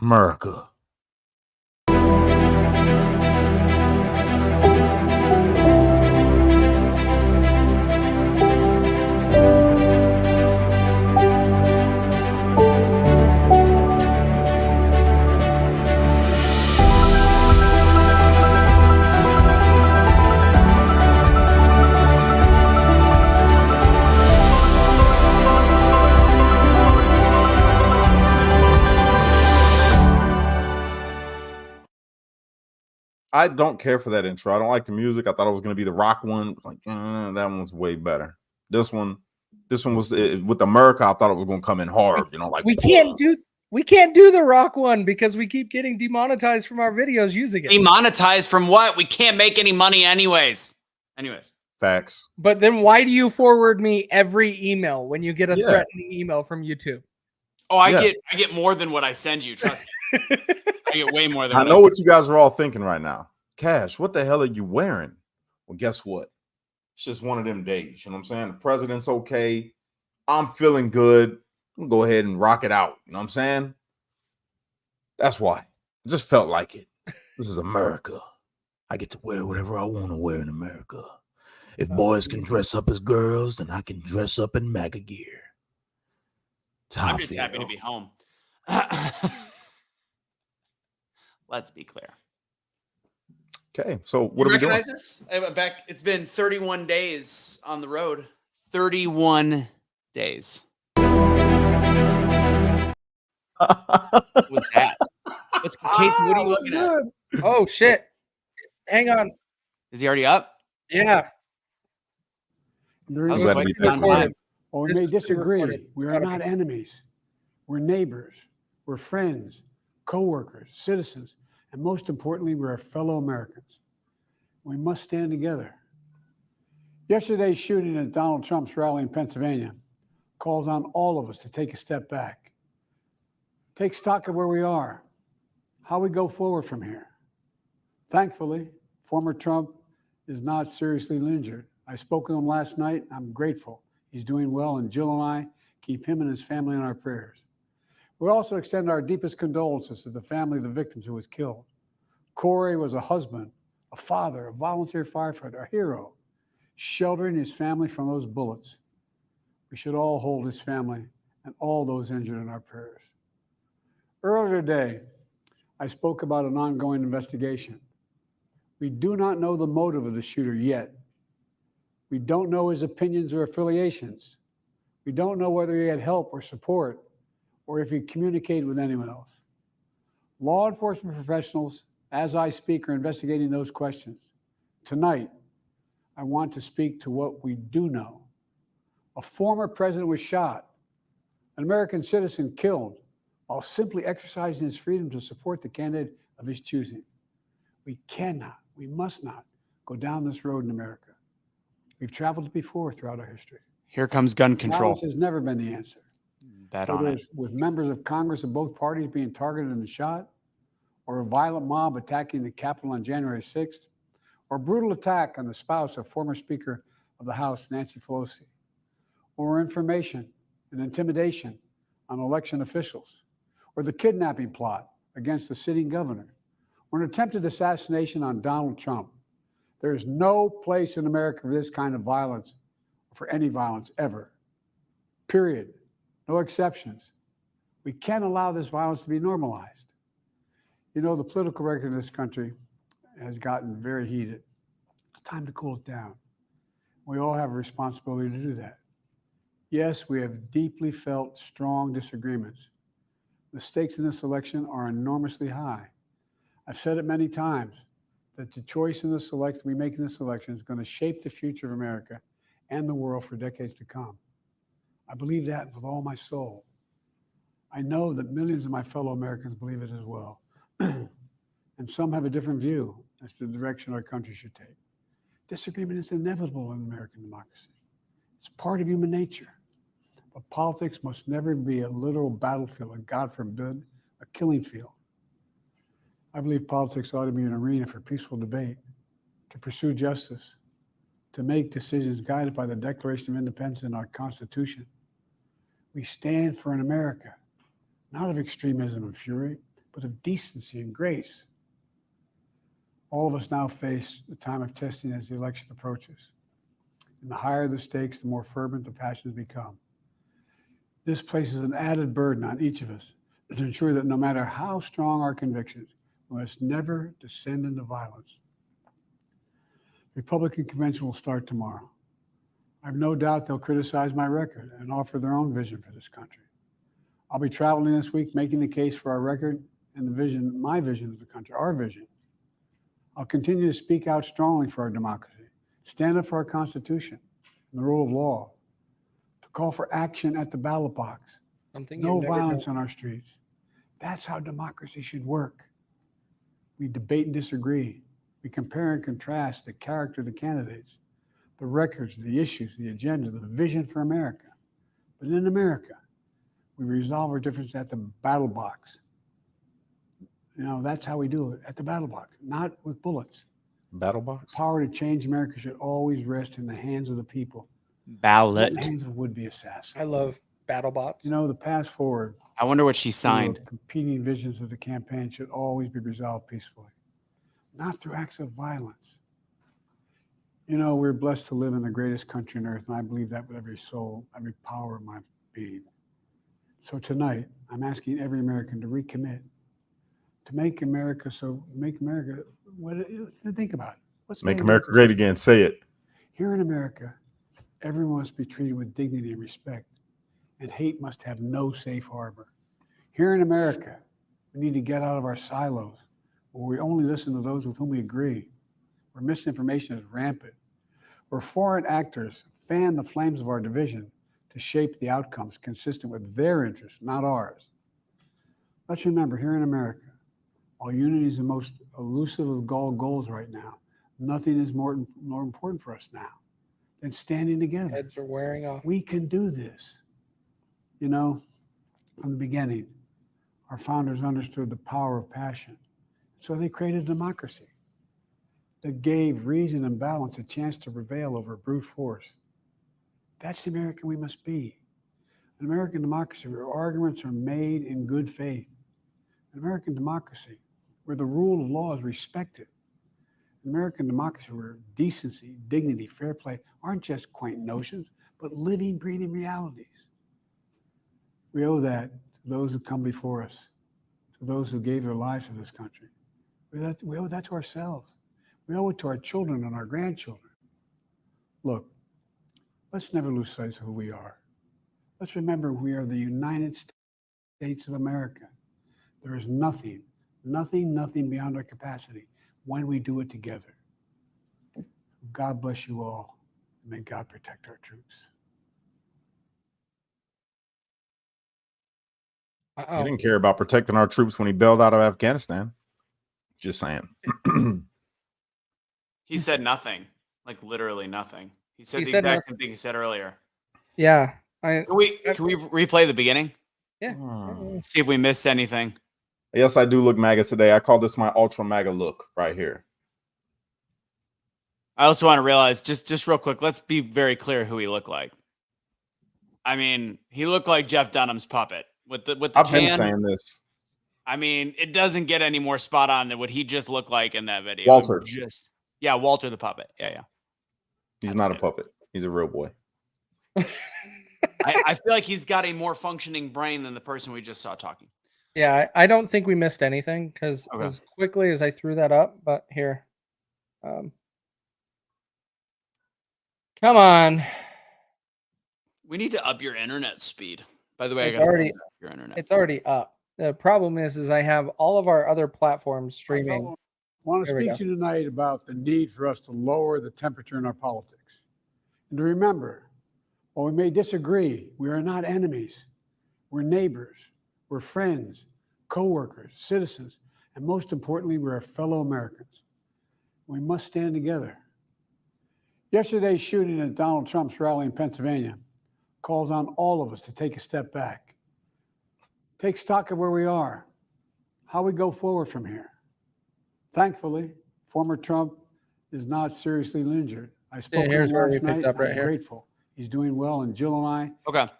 America. I don't care for that intro. I don't like the music. I thought it was going to be the rock one. Like, that one's way better. This one was with America. I thought it was going to come in hard. Like we can't do the rock one because we keep getting demonetized from our videos using it. Demonetized from what? We can't make any money anyways. Facts. But then why do you forward me every email when you get a threatening email from YouTube? Oh, I get more than what I send you. Trust me. I get way more than I know what you guys are all thinking right now. Kash, what the hell are you wearing? Well, guess what? It's just one of them days. You know what I'm saying? The president's okay. I'm feeling good. I'm gonna go ahead and rock it out. You know what I'm saying? That's why. It just felt like it. This is America. I get to wear whatever I want to wear in America. If boys can dress up as girls, then I can dress up in MAGA gear. I'm just happy to be home. Let's be clear. Okay, so what are we doing? Recognize this? It's been 31 days on the road. 31 days. What was that? Kaecey, what are you looking at? Oh, shit. Hang on. Is he already up? Yeah. We may disagree. We are not enemies. We're neighbors. We're friends, co-workers, citizens, and most importantly, we're fellow Americans. We must stand together. Yesterday's shooting at Donald Trump's rally in Pennsylvania calls on all of us to take a step back, take stock of where we are, how we go forward from here. Thankfully, former Trump is not seriously injured. I spoke with him last night. I'm grateful. He's doing well, and Jill and I keep him and his family in our prayers. We also extend our deepest condolences to the family of the victims who was killed. Corey was a husband, a father, a volunteer firefighter, a hero, sheltering his family from those bullets. We should all hold his family and all those injured in our prayers. Earlier today, I spoke about an ongoing investigation. We do not know the motive of the shooter yet. We don't know his opinions or affiliations. We don't know whether he had help or support or if he communicated with anyone else. Law enforcement professionals, as I speak, are investigating those questions. Tonight, I want to speak to what we do know. A former president was shot, an American citizen killed, while simply exercising his freedom to support the candidate of his choosing. We cannot, we must not go down this road in America. We've traveled it before throughout our history. Here comes gun control. Violence has never been the answer. Bet on it. With members of Congress of both parties being targeted and shot, or a violent mob attacking the Capitol on January 6th, or a brutal attack on the spouse of former Speaker of the House, Nancy Pelosi, or information and intimidation on election officials, or the kidnapping plot against the sitting governor, or an attempted assassination on Donald Trump. There is no place in America for this kind of violence, for any violence ever. Period. No exceptions. We can't allow this violence to be normalized. You know, the political record in this country has gotten very heated. It's time to cool it down. We all have a responsibility to do that. Yes, we have deeply felt strong disagreements. The stakes in this election are enormously high. I've said it many times that the choice in this election we make in this election is going to shape the future of America and the world for decades to come. I believe that with all my soul. I know that millions of my fellow Americans believe it as well. And some have a different view as to the direction our country should take. Disagreement is inevitable in American democracy. It's part of human nature. But politics must never be a literal battlefield, and God forbid, a killing field. I believe politics ought to be an arena for peaceful debate, to pursue justice, to make decisions guided by the Declaration of Independence and our Constitution. We stand for an America, not of extremism and fury, but of decency and grace. All of us now face the time of testing as the election approaches. And the higher the stakes, the more fervent the passions become. This places an added burden on each of us to ensure that no matter how strong our convictions, we must never descend into violence. The Republican convention will start tomorrow. I have no doubt they'll criticize my record and offer their own vision for this country. I'll be traveling this week making the case for our record and the vision, my vision of the country, our vision. I'll continue to speak out strongly for our democracy, stand up for our Constitution and the rule of law, to call for action at the ballot box, no violence on our streets. That's how democracy should work. We debate and disagree. We compare and contrast the character of the candidates, the records, the issues, the agenda, the vision for America. But in America, we resolve our differences at the battle box. You know, that's how we do it, at the battle box, not with bullets. Battle box? The power to change America should always rest in the hands of the people. Ballot. Not in the hands of would-be assassins. I love battle bots. You know, the path forward. I wonder what she signed. Competing visions of the campaign should always be resolved peacefully, not through acts of violence. You know, we're blessed to live in the greatest country on earth, and I believe that with every soul, every power of my being. So tonight, I'm asking every American to recommit, to make America, think about it. What's Make America great again. Say it. Here in America, everyone must be treated with dignity and respect, and hate must have no safe harbor. Here in America, we need to get out of our silos, where we only listen to those with whom we agree, where misinformation is rampant, where foreign actors fan the flames of our division to shape the outcomes consistent with their interests, not ours. Let's remember, here in America, while unity is the most elusive of all goals right now, nothing is more important for us now than standing together. Heads are wearing off. We can do this. You know, from the beginning, our founders understood the power of passion. So they created democracy that gave reason and balance a chance to prevail over brute force. That's the American we must be. An American democracy where arguments are made in good faith. An American democracy where the rule of law is respected. An American democracy where decency, dignity, fair play aren't just quaint notions, but living, breathing realities. We owe that to those who come before us, to those who gave their lives for this country. We owe that to ourselves. We owe it to our children and our grandchildren. Look, let's never lose sight of who we are. Let's remember we are the United States of America. There is nothing beyond our capacity when we do it together. God bless you all. May God protect our troops. He didn't care about protecting our troops when he bailed out of Afghanistan. Just saying. He said nothing, like literally nothing. He said the exact same thing he said earlier. Yeah. Can we replay the beginning? Yeah. See if we missed anything. Yes, I do look MAGA today. I call this my ultra MAGA look right here. I also want to realize, just real quick, let's be very clear who he looked like. I mean, he looked like Jeff Dunham's puppet with the I've tan. been saying this. I mean, it doesn't get any more spot on than what he just looked like in that video. Walter. Walter the puppet. Yeah. He's not a puppet. He's a real boy. I feel like he's got a more functioning brain than the person we just saw talking. Yeah, I don't think we missed anything because as quickly as I threw that up, but here. Come on. We need to up your internet speed. By the way, It's already up. The problem is I have all of our other platforms streaming. I want to speak to you tonight about the need for us to lower the temperature in our politics. And to remember, while we may disagree, we are not enemies. We're neighbors. We're friends, co-workers, citizens, and most importantly, we're fellow Americans. We must stand together. Yesterday's shooting at Donald Trump's rally in Pennsylvania calls on all of us to take a step back, take stock of where we are, how we go forward from here. Thankfully, former Trump is not seriously injured. I spoke to him last night. I'm grateful. He's doing well, and Jill and I. Okay.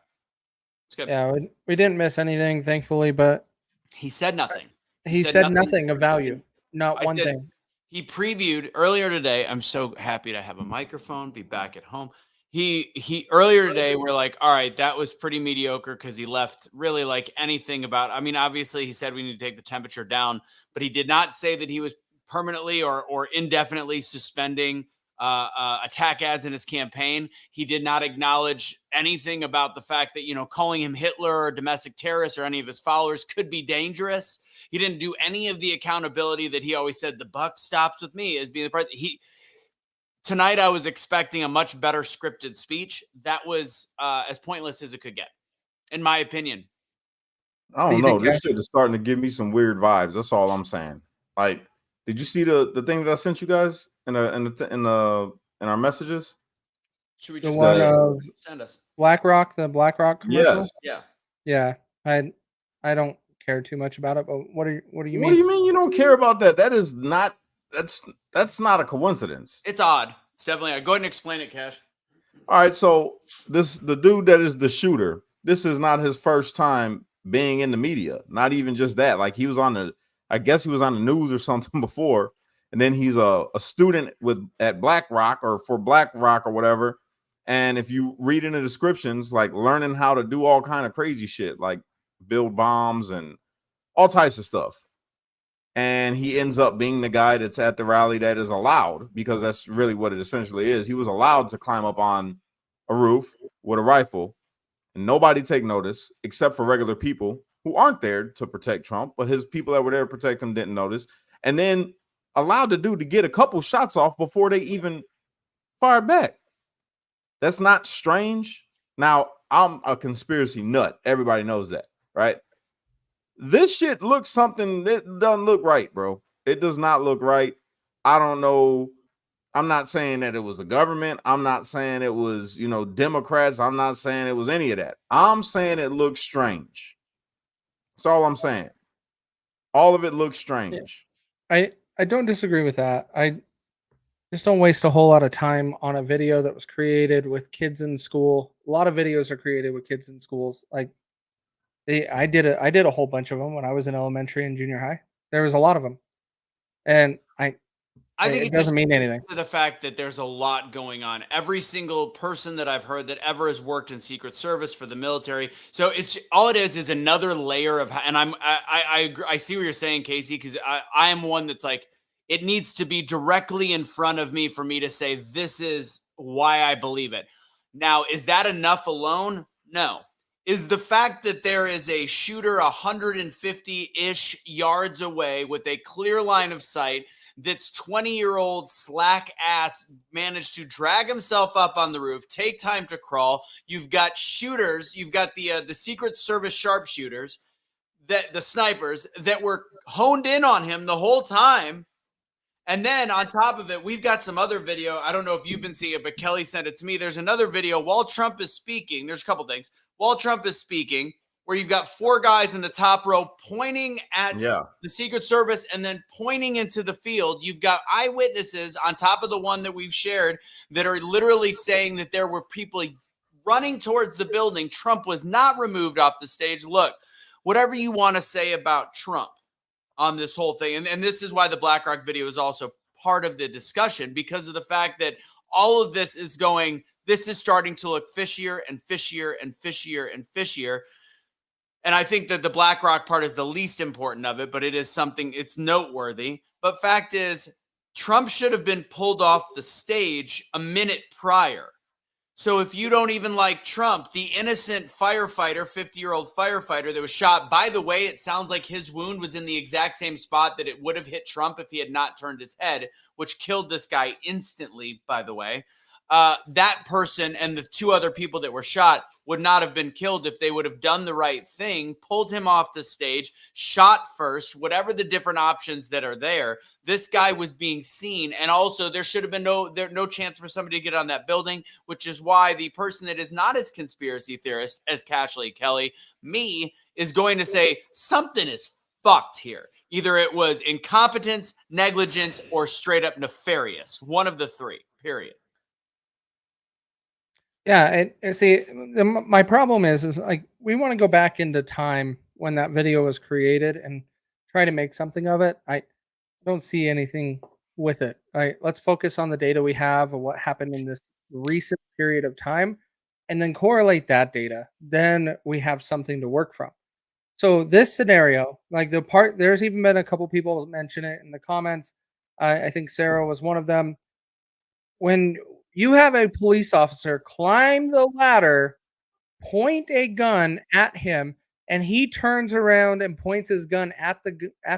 It's good. Yeah, we didn't miss anything, thankfully, but he said nothing. He said nothing of value. Not one thing. He previewed earlier today. I'm so happy to have a microphone, be back at home. He earlier today, we're like, all right, that was pretty mediocre because he left really like anything about. I mean, obviously, he said we need to take the temperature down, but he did not say that he was permanently or indefinitely suspending attack ads in his campaign. He did not acknowledge anything about the fact that, you know, calling him Hitler or domestic terrorist or any of his followers could be dangerous. He didn't do any of the accountability that he always said. The buck stops with me as being the president. Tonight, I was expecting a much better scripted speech. That was as pointless as it could get, in my opinion. I don't know. This shit is starting to give me some weird vibes. That's all I'm saying. Like, did you see the thing that I sent you guys in our messages? Should we just send us BlackRock, the BlackRock commercial? Yes. Yeah. I don't care too much about it, but what do you mean? What do you mean you don't care about that? That's not a coincidence. It's odd. It's definitely odd. Go ahead and explain it, Kash. All right, so the dude that is the shooter, this is not his first time being in the media. Not even just that. Like, he was I guess he was on the news or something before, and then he's a student at BlackRock or for BlackRock or whatever. And if you read in the descriptions, like learning how to do all kind of crazy shit, like build bombs and all types of stuff. And he ends up being the guy that's at the rally that is allowed, because that's really what it essentially is. He was allowed to climb up on a roof with a rifle and nobody take notice except for regular people who aren't there to protect Trump, but his people that were there to protect him didn't notice. And then allowed the dude to get a couple shots off before they even fired back. That's not strange. Now, I'm a conspiracy nut. Everybody knows that, right? This shit looks something that doesn't look right, bro. It does not look right. I don't know. I'm not saying that it was the government. I'm not saying it was, Democrats. I'm not saying it was any of that. I'm saying it looks strange. That's all I'm saying. All of it looks strange. I don't disagree with that. I just don't waste a whole lot of time on a video that was created with kids in school. A lot of videos are created with kids in schools. Like, I did a whole bunch of them when I was in elementary and junior high. There was a lot of them, and I think it doesn't mean anything. To the fact that there's a lot going on. Every single person that I've heard that ever has worked in Secret Service for the military. So it's all it is another layer of. And I see what you're saying, Kaecey, because I am one that's like, it needs to be directly in front of me for me to say this is why I believe it. Now, is that enough alone? No. Is the fact that there is a shooter 150-ish yards away with a clear line of sight that's 20-year-old slack ass managed to drag himself up on the roof, take time to crawl. You've got shooters. You've got the Secret Service sharpshooters, the snipers that were honed in on him the whole time. And then on top of it, we've got some other video. I don't know if you've been seeing it, but Kelly sent it to me. There's another video while Trump is speaking. There's a couple things. While Trump is speaking, where you've got 4 guys in the top row pointing at the Secret Service and then pointing into the field. You've got eyewitnesses on top of the one that we've shared that are literally saying that there were people running towards the building. Trump was not removed off the stage. Look, whatever you want to say about Trump on this whole thing, and this is why the BlackRock video is also part of the discussion, because of the fact that all of this is starting to look fishier and fishier and fishier and fishier. And I think that the BlackRock part is the least important of it, but it is something, it's noteworthy. But fact is, Trump should have been pulled off the stage a minute prior. So if you don't even like Trump, the innocent firefighter, 50-year-old firefighter that was shot, by the way, it sounds like his wound was in the exact same spot that it would have hit Trump if he had not turned his head, which killed this guy instantly, by the way. That person and the 2 other people that were shot would not have been killed if they would have done the right thing, pulled him off the stage, shot first, whatever the different options that are there. This guy was being seen, and also there should have been no chance for somebody to get on that building, which is why the person that is not as conspiracy theorist as Kelly, me, is going to say something is fucked here. Either it was incompetence, negligence, or straight up nefarious. One of the 3, period. Yeah, and see, my problem is like we want to go back into time when that video was created and try to make something of it. I don't see anything with it. Let's focus on the data we have of what happened in this recent period of time and then correlate that data. Then we have something to work from. So this scenario, like there's even been a couple people mention it in the comments. I think Sarah was one of them. When you have a police officer climb the ladder, point a gun at him, and he turns around and points his gun at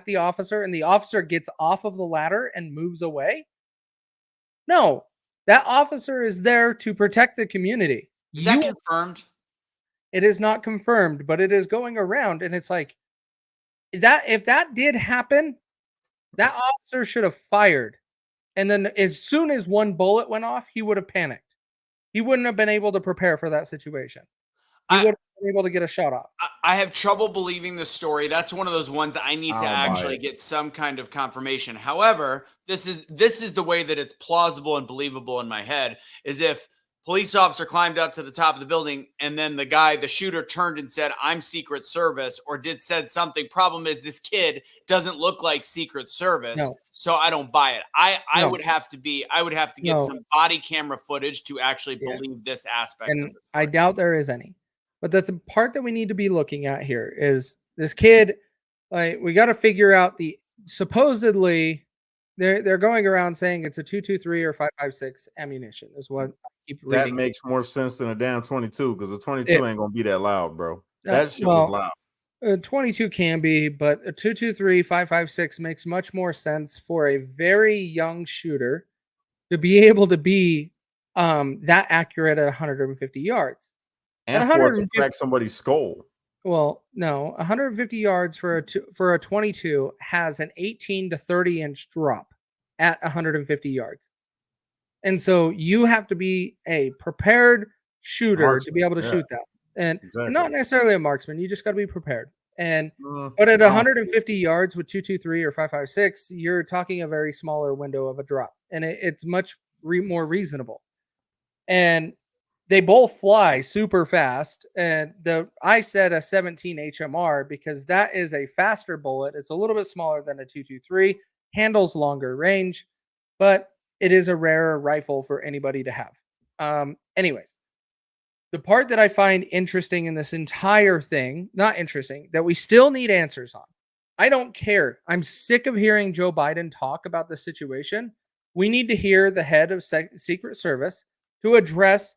the officer, and the officer gets off of the ladder and moves away. No, that officer is there to protect the community. Is that confirmed? It is not confirmed, but it is going around, and it's like that. If that did happen, that officer should have fired, and then as soon as one bullet went off, he would have panicked. He wouldn't have been able to prepare for that situation. He would have been able to get a shot off. I have trouble believing the story. That's one of those ones I need to actually get some kind of confirmation. However, this is the way that it's plausible and believable in my head, is if police officer climbed up to the top of the building and then the shooter turned and said, "I'm Secret Service," or said something. Problem is, this kid doesn't look like Secret Service, so I don't buy it. I would have to get some body camera footage to actually believe this aspect. And I doubt there is any. But that's the part that we need to be looking at here is this kid. Like, we got to figure out supposedly they're going around saying it's a 223 or 5.56 ammunition is what I keep reading. That makes more sense than a damn 22 because the 22 ain't gonna be that loud, bro. That shit was loud. 22 can be, but a 223 5.56 makes much more sense for a very young shooter to be able to be that accurate at 150 yards. And for it to crack somebody's skull. Well, no, 150 yards for a 22 has an 18 to 30 inch drop at 150 yards. And so you have to be a prepared shooter to be able to shoot that. And not necessarily a marksman, you just got to be prepared. And but at 150 yards with 223 or 5.56, you're talking a very smaller window of a drop, and it's much more reasonable. And they both fly super fast. And I said a 17 HMR because that is a faster bullet. It's a little bit smaller than a 223, handles longer range, but it is a rarer rifle for anybody to have. Anyways, the part that I find interesting in this entire thing, not interesting, that we still need answers on. I don't care. I'm sick of hearing Joe Biden talk about the situation. We need to hear the head of Secret Service to address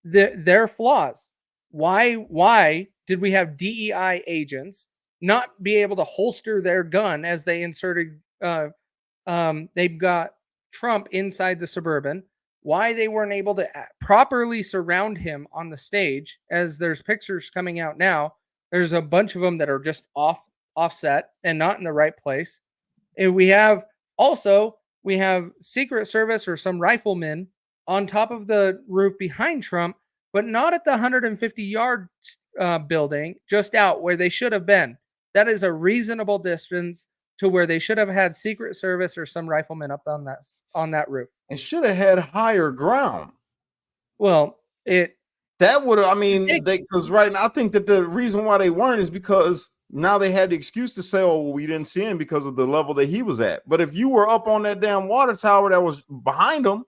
their flaws. Why did we have DEI agents not be able to holster their gun as they inserted? They've got Trump inside the Suburban. Why they weren't able to properly surround him on the stage? As there's pictures coming out now, there's a bunch of them that are just offset and not in the right place. And we have Secret Service or some riflemen on top of the roof behind Trump, but not at the 150-yard building, just out where they should have been. That is a reasonable distance to where they should have had Secret Service or some riflemen up on that roof. It should have had higher ground. Well, that would have, because right now I think that the reason why they weren't is because now they had the excuse to say, "Oh, we didn't see him because of the level that he was at." But if you were up on that damn water tower that was behind him,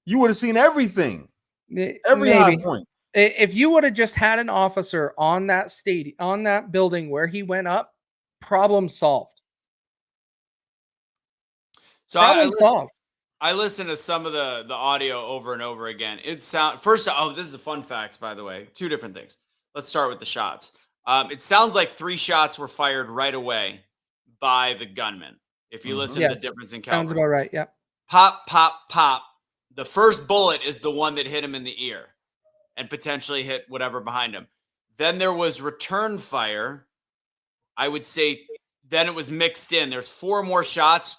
you would have seen everything. Every high point. If you would have just had an officer on that building where he went up, problem solved. So I listened to some of the audio over and over again. This is a fun fact, by the way. Two different things. Let's start with the shots. It sounds like 3 shots were fired right away by the gunman. If you listen to the difference in caliber. Sounds about right, yeah. Pop, pop, pop. The first bullet is the one that hit him in the ear and potentially hit whatever behind him. Then there was return fire. I would say then it was mixed in. There's 4 more shots,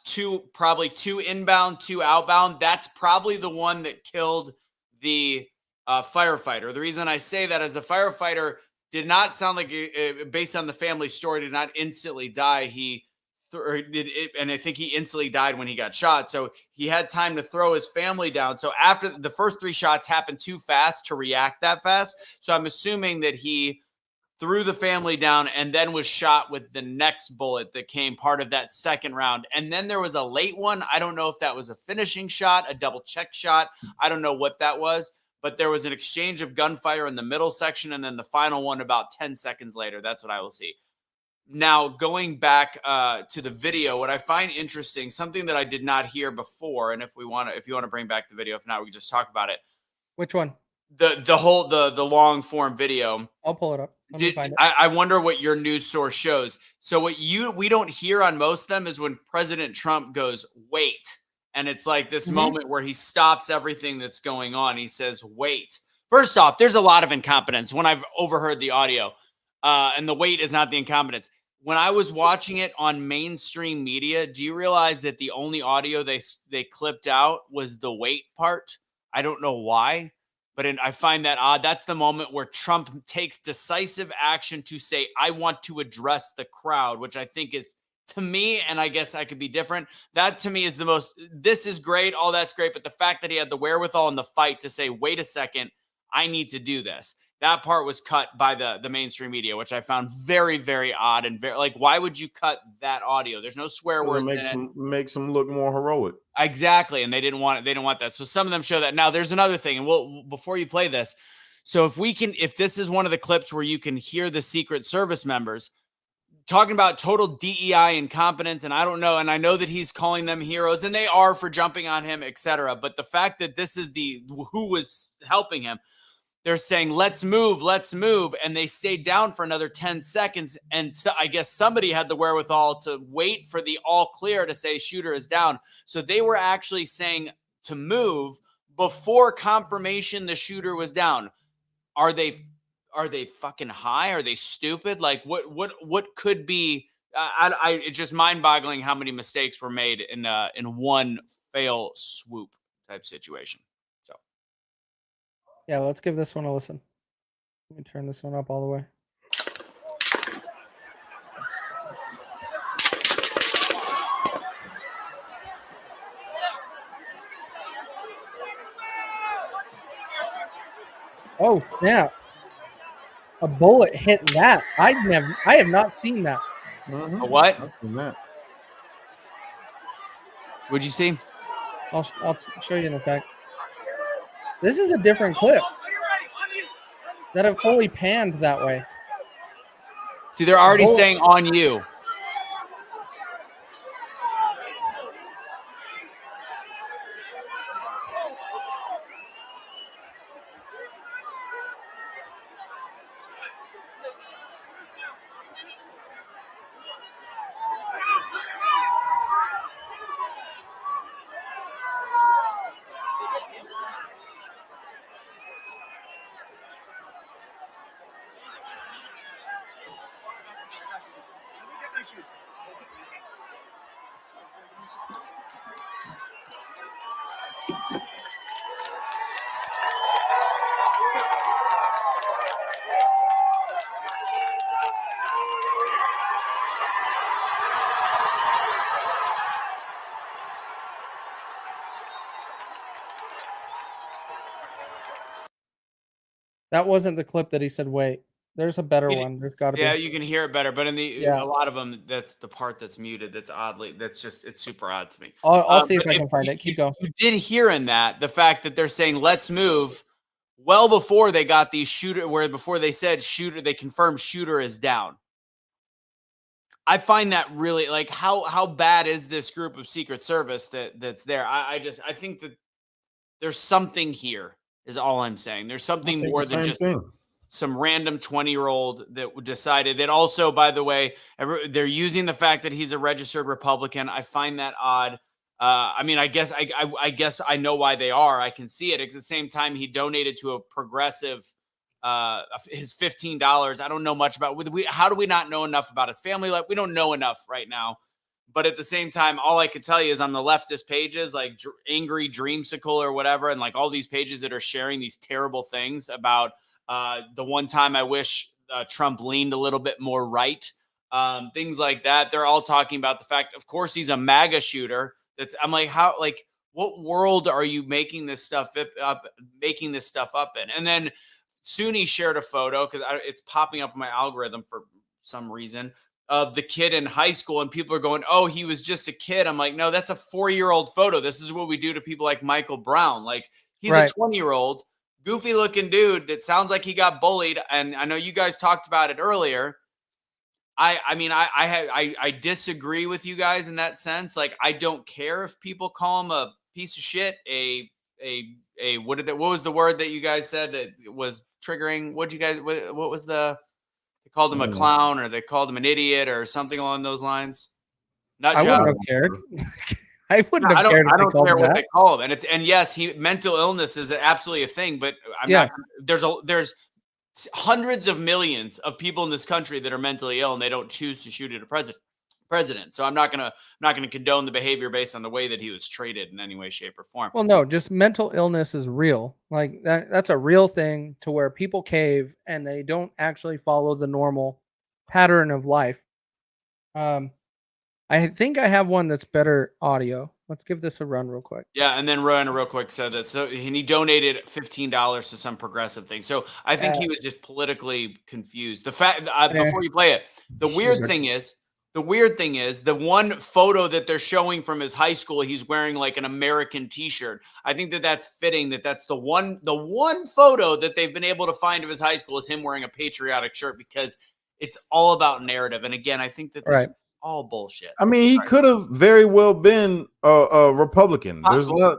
probably 2 inbound, 2 outbound. That's probably the one that killed the firefighter. The reason I say that is the firefighter did not sound like, based on the family story, did not instantly die. And I think he instantly died when he got shot. So he had time to throw his family down. So after the first 3 shots happened too fast to react that fast. So I'm assuming that he threw the family down, and then was shot with the next bullet that came part of that second round. And then there was a late one. I don't know if that was a finishing shot, a double check shot. I don't know what that was, but there was an exchange of gunfire in the middle section, and then the final one about 10 seconds later. That's what I will see. Now, going back to the video, what I find interesting, something that I did not hear before, and if you want to bring back the video, if not, we can just talk about it. Which one? The long form video. I'll pull it up. I wonder what your news source shows. So what we don't hear on most of them is when President Trump goes, wait. And it's like this moment where he stops everything that's going on. He says, wait. First off, there's a lot of incompetence when I've overheard the audio. And the wait is not the incompetence. When I was watching it on mainstream media, do you realize that the only audio they clipped out was the wait part? I don't know why. But I find that odd. That's the moment where Trump takes decisive action to say, I want to address the crowd, which I think is, to me, and I guess I could be different, that to me is the most, this is great, all that's great, but the fact that he had the wherewithal in the fight to say, wait a second, I need to do this. That part was cut by the mainstream media, which I found very, very odd and very like, why would you cut that audio? There's no swear words in it. Makes them look more heroic. Exactly, and they didn't want it. They didn't want that. So some of them show that. Now, there's another thing, and before you play this. So if this is one of the clips where you can hear the Secret Service members talking about total DEI incompetence, and I don't know, and I know that he's calling them heroes, and they are for jumping on him, etc. But the fact that this is who was helping him. They're saying, let's move, and they stayed down for another 10 seconds, and so I guess somebody had the wherewithal to wait for the all clear to say shooter is down. So they were actually saying to move before confirmation the shooter was down. Are they fucking high? Are they stupid? Like what could be? It's just mind-boggling how many mistakes were made in one fail swoop type situation. Yeah, let's give this one a listen. Let me turn this one up all the way. Oh, snap. A bullet hit that. I have not seen that. A what? I've seen that. What'd you see? I'll show you in a sec. This is a different clip that have fully panned that way. See, they're already saying on you. That wasn't the clip that he said, wait. There's a better one. There's got to be. Yeah, you can hear it better, but a lot of them, that's the part that's muted. It's super odd to me. I'll see if I can find it. Keep going. You did hear in that the fact that they're saying let's move well before they got these before they said shooter, they confirmed shooter is down. I find that really like how bad is this group of Secret Service that's there? I think that there's something here. Is all I'm saying. There's something more than just some random 20-year-old that decided that. Also, by the way, they're using the fact that he's a registered Republican. I find that odd. I mean, I guess I know why they are. I can see it. At the same time, he donated to a progressive. His $15. I don't know much about. How do we not know enough about his family? Like we don't know enough right now. But at the same time, all I could tell you is on the leftist pages, like Angry Dreamsicle or whatever, and like all these pages that are sharing these terrible things about the one time I wish Trump leaned a little bit more right, things like that. They're all talking about the fact, of course, he's a MAGA shooter. I'm like, how? Like, what world are you making this stuff up in? And then Suni shared a photo because it's popping up in my algorithm for some reason of the kid in high school, and people are going, "Oh, he was just a kid." I'm like, no, that's a 4-year-old photo. This is what we do to people like Michael Brown. Like, he's a 20-year-old, goofy looking dude that sounds like he got bullied. And I know you guys talked about it earlier. I mean, I disagree with you guys in that sense. Like, I don't care if people call him a piece of shit, what was the word that you guys said that was triggering? What was they called him a clown, or they called him an idiot, or something along those lines? Not I Joe. wouldn't have cared. I wouldn't No, have cared. I don't care what they call him. And yes, mental illness is absolutely a thing, but there's hundreds of millions of people in this country that are mentally ill, and they don't choose to shoot at a president. So I'm not gonna condone the behavior based on the way that he was treated in any way, shape, or form. Well, no, just mental illness is real. Like that's a real thing, to where people cave and they don't actually follow the normal pattern of life. I think I have one that's better audio. Let's give this a run real quick. Yeah, and then Ryan real quick said that. So, and he donated $15 to some progressive thing. So I think he was just politically confused. The fact before you play it, the weird thing is the one photo that they're showing from his high school, he's wearing like an American T-shirt. I think that's fitting. That's the one photo that they've been able to find of his high school is him wearing a patriotic shirt, because it's all about narrative. And again, I think that this. All bullshit. I mean, he could have very well been a Republican. Possible.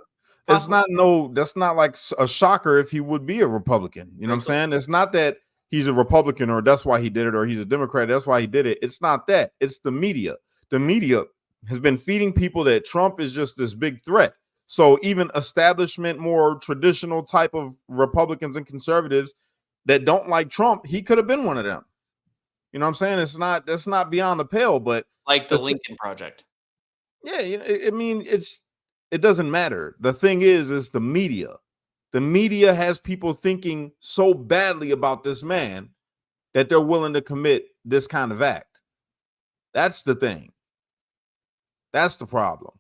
That's not like a shocker if he would be a Republican. You know what I'm saying? It's not that he's a Republican or that's why he did it, or he's a Democrat, that's why he did it. It's not that. It's the media. The media has been feeding people that Trump is just this big threat. So even establishment, more traditional type of Republicans and conservatives that don't like Trump, he could have been one of them. You know what I'm saying? That's not beyond the pale, but like the Lincoln Project. Yeah, I mean, it doesn't matter. The thing is the media. The media has people thinking so badly about this man that they're willing to commit this kind of act. That's the thing. That's the problem.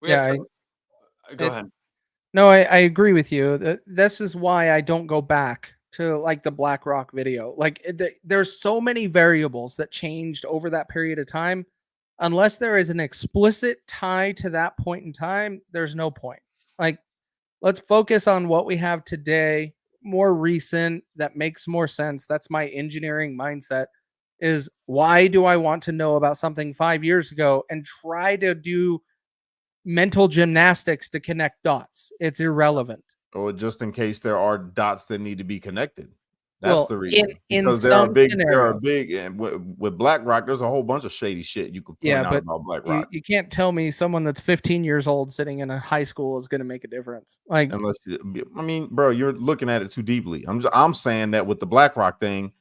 Go ahead. No, I agree with you. This is why I don't go back to like the BlackRock video. Like there's so many variables that changed over that period of time. Unless there is an explicit tie to that point in time, there's no point. Like, let's focus on what we have today, more recent, that makes more sense. That's my engineering mindset, is why do I want to know about something 5 years ago and try to do mental gymnastics to connect dots? It's irrelevant. Or just in case there are dots that need to be connected. That's the reason. Because there are big, and with BlackRock, there's a whole bunch of shady shit you could point out about BlackRock. You can't tell me someone that's 15 years old sitting in a high school is going to make a difference. Like, unless, I mean, bro, you're looking at it too deeply. I'm saying that with the BlackRock thing,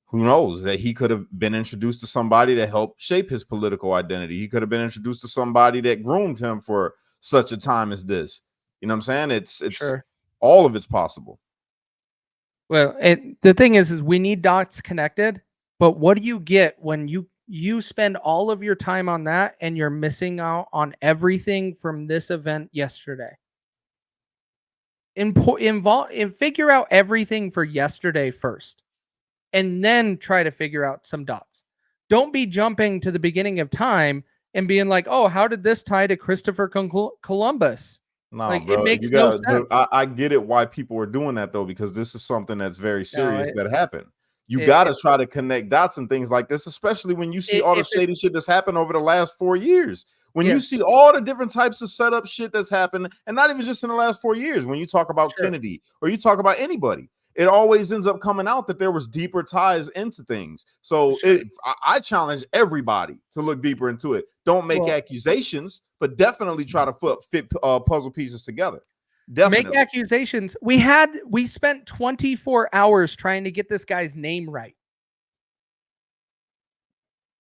who knows, that he could have been introduced to somebody that helped shape his political identity. He could have been introduced to somebody that groomed him for such a time as this. You know what I'm saying? It's sure. All of it's possible. Well, the thing is we need dots connected, but what do you get when you spend all of your time on that and you're missing out on everything from this event yesterday? Figure out everything for yesterday first, and then try to figure out some dots. Don't be jumping to the beginning of time and being like, oh, how did this tie to Christopher Columbus? No, like, bro, it makes no sense. I get it why people are doing that, though, because this is something that's very serious that happened. You got to try to connect dots and things like this, especially when you see all the shady shit that's happened over the last 4 years. When you see all the different types of setup shit that's happened, and not even just in the last 4 years, when you talk about Kennedy or you talk about anybody, it always ends up coming out that there was deeper ties into things. So I challenge everybody to look deeper into it. Don't make accusations, but definitely try to fit puzzle pieces together. Definitely. Make accusations. We spent 24 hours trying to get this guy's name right.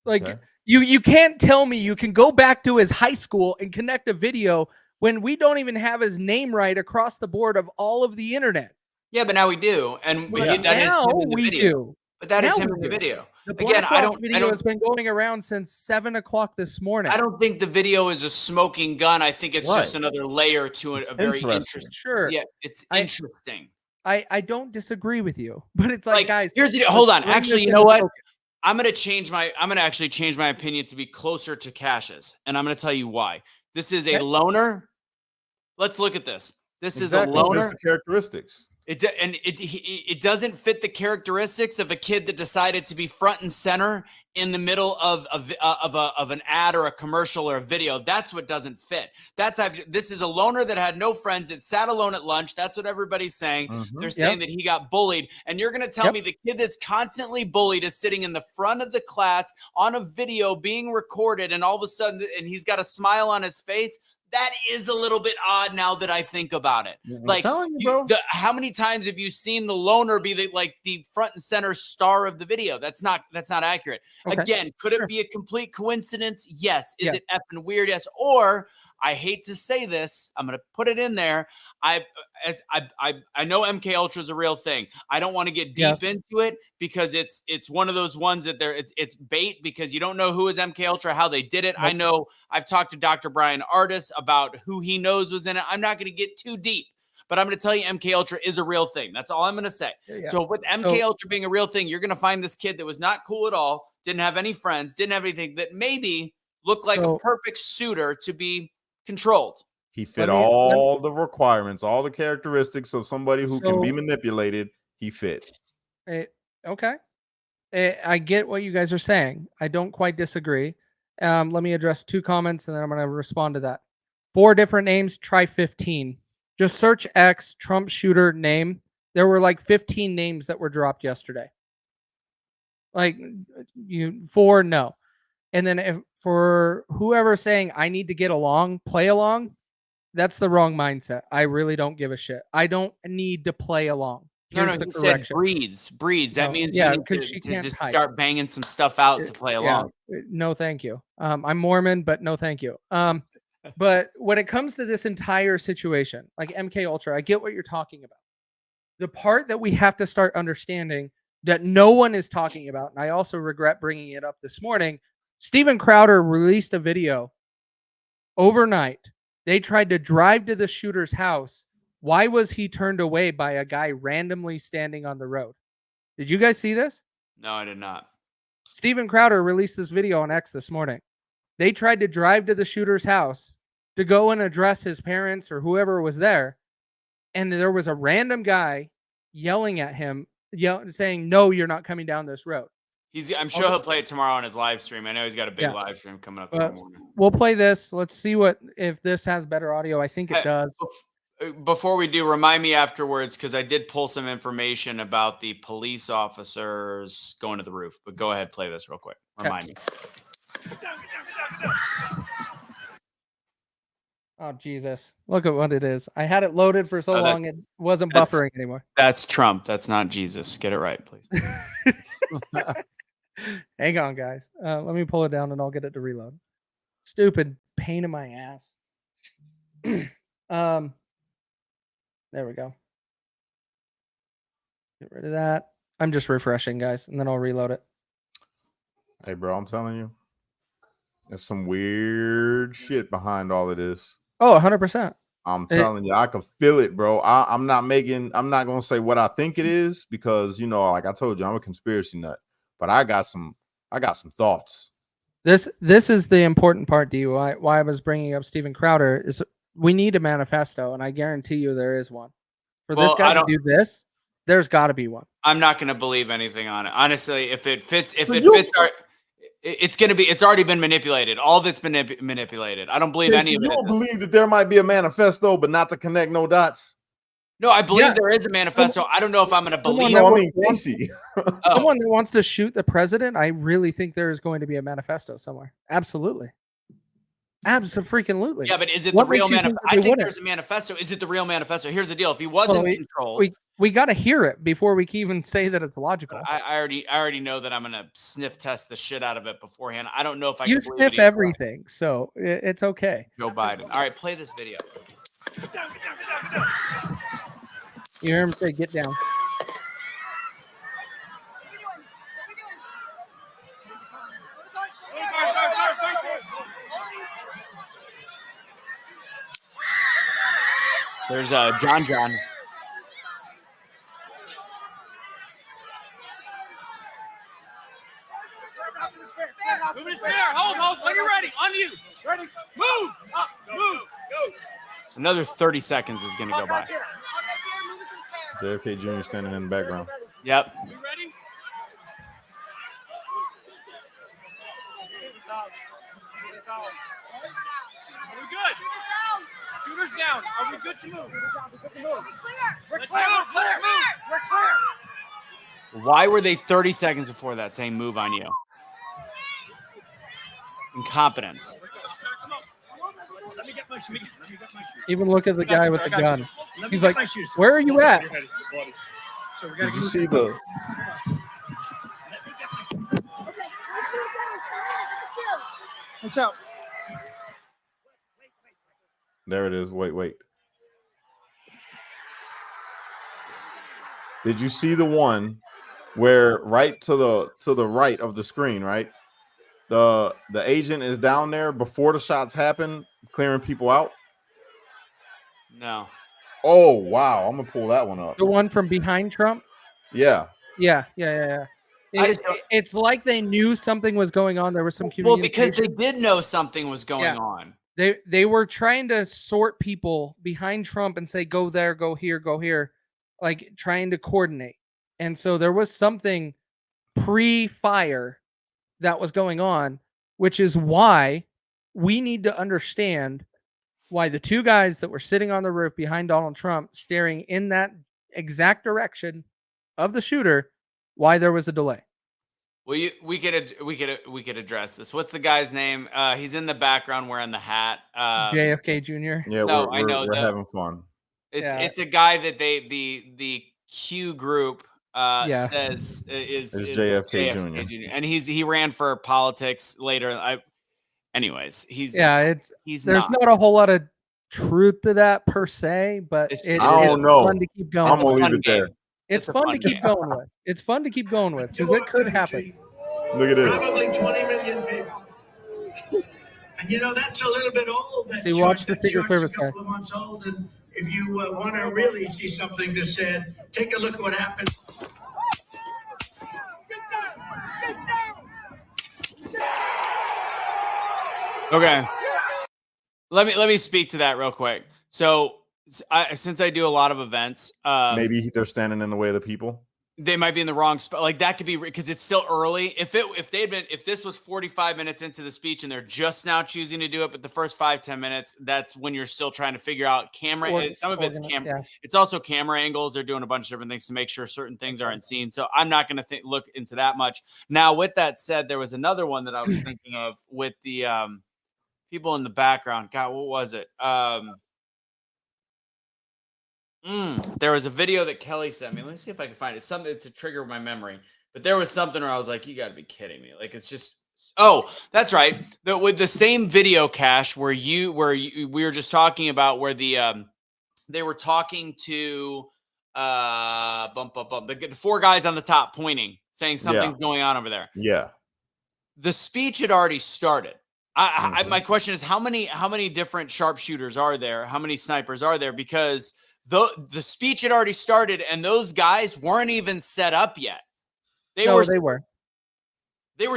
Like, you can't tell me you can go back to his high school and connect a video when we don't even have his name right across the board of all of the internet. Yeah, but now we do, and that is him in the video. But that is him in the video. Again, video has been going around since 7 o'clock this morning. I don't think the video is a smoking gun. I think it's just another layer to a very interesting. Sure. Yeah, it's interesting. I don't disagree with you, but it's like guys, here's the deal. Hold on. bring Actually, this you know into what? focus. I'm gonna actually change my opinion to be closer to Cash's, and I'm gonna tell you why. This is a Okay. loner. Let's look at this. This Exactly. is a loner. Just the characteristics. It doesn't fit the characteristics of a kid that decided to be front and center in the middle of an ad or a commercial or a video. That's what doesn't fit. This is a loner that had no friends. That sat alone at lunch. That's what everybody's saying. They're saying that he got bullied, and you're going to tell me the kid that's constantly bullied is sitting in the front of the class on a video being recorded, and all of a sudden, and he's got a smile on his face. That is a little bit odd now that I think about it. I'm telling you, bro. How many times have you seen the loner be the front and center star of the video? That's not accurate. Okay. Again, could it be a complete coincidence? Yes. Is it effing weird? Yes. Or I hate to say this, I'm going to put it in there. I know MK Ultra is a real thing. I don't want to get deep into it because it's one of those ones that it's bait because you don't know who is MK Ultra, how they did it. Nope. I know I've talked to Dr. Brian Artis about who he knows was in it. I'm not going to get too deep, but I'm going to tell you MK Ultra is a real thing. That's all I'm going to say. Yeah. So with MK Ultra being a real thing, you're going to find this kid that was not cool at all, didn't have any friends, didn't have anything, that maybe looked like a perfect suitor to be controlled. He fit all the requirements, all the characteristics of somebody who can be manipulated. He fit. Okay. I get what you guys are saying. I don't quite disagree. Let me address 2 comments and then I'm going to respond to that. 4 different names, try 15. Just search X Trump shooter name. There were like 15 names that were dropped yesterday. Like 4, no. And then for whoever's saying I need to get along, play along, that's the wrong mindset. I really don't give a shit. I don't need to play along. Here's no, he said breeds. That means you need to just start banging some stuff out to play along. No, thank you. I'm Mormon, but no, thank you. But when it comes to this entire situation, like MK Ultra, I get what you're talking about. The part that we have to start understanding that no one is talking about, and I also regret bringing it up this morning, Steven Crowder released a video overnight. They tried to drive to the shooter's house. Why was he turned away by a guy randomly standing on the road? Did you guys see this? No, I did not. Steven Crowder released this video on X this morning. They tried to drive to the shooter's house to go and address his parents or whoever was there. And there was a random guy yelling at him, saying, "No, you're not coming down this road." I'm sure he'll play it tomorrow on his live stream. I know he's got a big live stream coming up tomorrow morning. We'll play this. Let's see if this has better audio. I think it does. Before we do, remind me afterwards, because I did pull some information about the police officers going to the roof. But go ahead, play this real quick. Remind me. Oh, Jesus. Look at what it is. I had it loaded for so long it wasn't buffering anymore. That's Trump. That's not Jesus. Get it right, please. Hang on, guys. Let me pull it down and I'll get it to reload. Stupid pain in my ass. There we go. Get rid of that. I'm just refreshing, guys, and then I'll reload it. Hey, bro, I'm telling you, there's some weird shit behind all of this. Oh, 100%. I'm telling you, I can feel it, bro. I'm not going to say what I think it is because, like I told you, I'm a conspiracy nut. But I got some thoughts. This is the important part, D. Why I was bringing up Steven Crowder is we need a manifesto, and I guarantee you there is one. For this guy to do this, there's got to be one. I'm not going to believe anything on it. Honestly, if it fits it's already been manipulated. All of it's been manipulated. I don't believe any of it. You don't believe that there might be a manifesto, but not to connect no dots? No, I believe there is a manifesto. I don't know if I'm going to believe it. Kaecey. Someone that wants to shoot the president, I really think there is going to be a manifesto somewhere. Absolutely. Absolutely. Yeah, but is it the real manifesto? I think there's a manifesto. Is it the real manifesto? Here's the deal. If he wasn't controlled. We got to hear it before we can even say that it's logical. I already know that I'm going to sniff test the shit out of it beforehand. I don't know if I can sniff everything, right. So it's okay. Joe Biden. All right, play this video. You hear him say, "Get down." There's John. Move it spare. Hold. When you're ready. On you. Ready. Move. Up. Move. Go. Another 30 seconds is going to go by. JFK Jr. standing in the background. Yep. You ready? Are we good? Shooters down. Are we good to move? We're clear. We're clear. Why were they 30 seconds before that saying move on you? Incompetence. Let me get my shoes. Even look at the guy with the gun. He's like, where are you at? Did you see the? Watch out. There it is. Wait. Did you see the one where right to the right of the screen, right? The agent is down there before the shots happen, clearing people out. No. Oh wow, I'm gonna pull that one up. The one from behind Trump? Yeah. It's like they knew something was going on. There was some communication. Well, because they did know something was going on. They were trying to sort people behind Trump and say, go there, go here, like trying to coordinate. And so there was something pre-fire that was going on, which is why we need to understand why the two guys that were sitting on the roof behind Donald Trump staring in that exact direction of the shooter, why there was a delay. Well, we could address this. What's the guy's name? He's in the background wearing the hat. JFK Jr. Yeah, No, we're, I know we're having fun. It's a guy that the Q group says is JFK Jr. and he ran for politics later. Anyways, he's there's not a whole lot of truth to that per se, but it's fun to keep going. I'm gonna leave it there. It's fun to keep going with. It's fun to keep going with because it could happen. Look at this. Probably 20 million people. And that's a little bit old. See, watch the Secret Service guy. A couple of months old, and if you want to really see something to say, take a look at what happened. Okay. Let me speak to that real quick. So, since I do a lot of events, maybe they're standing in the way of the people. They might be in the wrong spot. Like that could be because it's still early. If this was 45 minutes into the speech and they're just now choosing to do it, but the first 5-10 minutes, that's when you're still trying to figure out camera. Some of it's camera. Yeah. It's also camera angles. They're doing a bunch of different things to make sure certain things aren't seen. So I'm not going to look into that much. Now, with that said, there was another one that I was thinking of with the people in the background. God, what was it? There was a video that Kelly sent me. Let me see if I can find it. Something to trigger my memory. But there was something where I was like, you got to be kidding me. Like, it's just, oh, that's right. With the same video, Kash, where we were just talking about where they were talking to the four guys on the top pointing, saying something's going on over there. Yeah. The speech had already started. My question is, how many different sharpshooters are there? How many snipers are there? Because the speech had already started and those guys weren't even set up yet. They were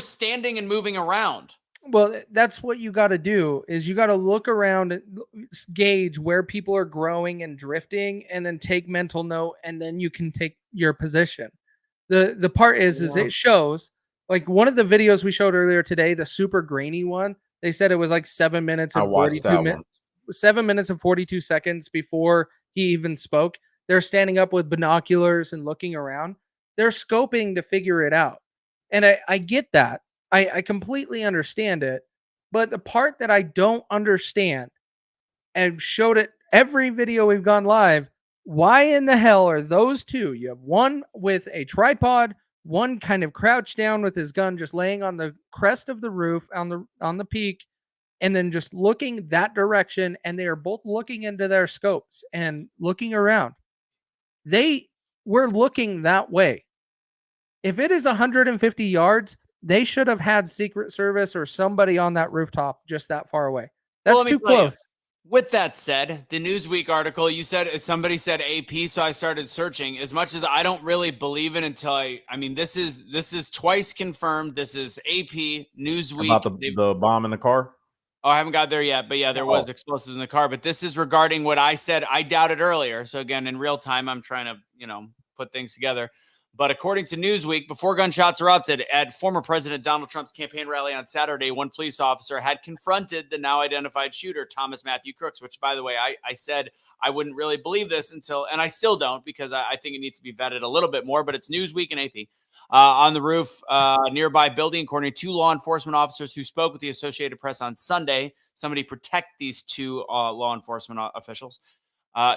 standing and moving around. Well, that's what you got to do is you got to look around and gauge where people are growing and drifting and then take mental note and then you can take your position. The part is it shows like one of the videos we showed earlier today, the super grainy one, they said it was like 7 minutes and 42 minutes. 7 minutes and 42 seconds before he even spoke. They're standing up with binoculars and looking around. They're scoping to figure it out. And I get that. I completely understand it. But the part that I don't understand and showed it every video we've gone live, why in the hell are those two? You have one with a tripod, one kind of crouched down with his gun just laying on the crest of the roof on the peak, and then just looking that direction, and they are both looking into their scopes and looking around. They were looking that way. If it is 150 yards, they should have had Secret Service or somebody on that rooftop just that far away. That's too close. With that said, the Newsweek article, you said somebody said AP, so I started searching. As much as I don't really believe it until I mean, this is twice confirmed. This is AP, Newsweek. About the bomb in the car. Oh, I haven't got there yet, but yeah, there was explosives in the car. But this is regarding what I said I doubted earlier. So again, in real time, I'm trying to, put things together. But according to Newsweek, before gunshots erupted at former President Donald Trump's campaign rally on Saturday, one police officer had confronted the now identified shooter, Thomas Matthew Crooks, which, by the way, I said I wouldn't really believe this until, and I still don't, because I think it needs to be vetted a little bit more, but it's Newsweek and AP. On the roof, nearby building, according to two law enforcement officers who spoke with the Associated Press on Sunday. Somebody protect these two law enforcement officials.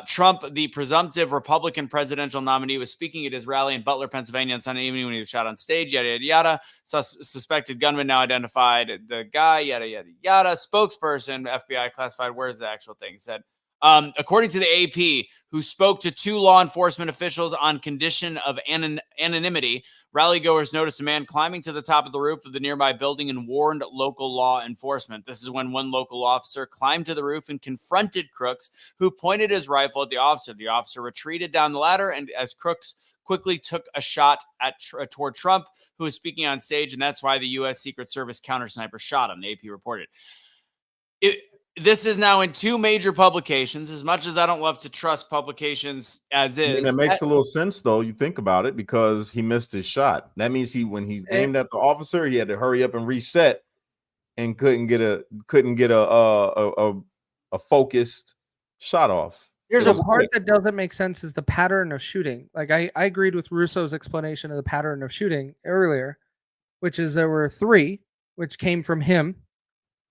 Trump, the presumptive Republican presidential nominee, was speaking at his rally in Butler, Pennsylvania on Sunday evening when he was shot on stage, yada, yada, yada. Suspected gunman now identified. The guy, yada, yada, yada. Spokesperson, FBI classified. Where's the actual thing? He said, according to the AP, who spoke to two law enforcement officials on condition of anonymity, rallygoers noticed a man climbing to the top of the roof of the nearby building and warned local law enforcement. This is when one local officer climbed to the roof and confronted Crooks, who pointed his rifle at the officer. The officer retreated down the ladder, and as Crooks quickly took a shot toward Trump, who was speaking on stage, and that's why the U.S. Secret Service counter sniper shot him, the AP reported. This is now in two major publications. As much as I don't love to trust publications as is, it makes a little sense though. You think about it, because he missed his shot. That means when he aimed at the officer, he had to hurry up and reset, and couldn't get a focused shot off. There's a part that doesn't make sense is the pattern of shooting. Like I agreed with Russo's explanation of the pattern of shooting earlier, which is there were 3, which came from him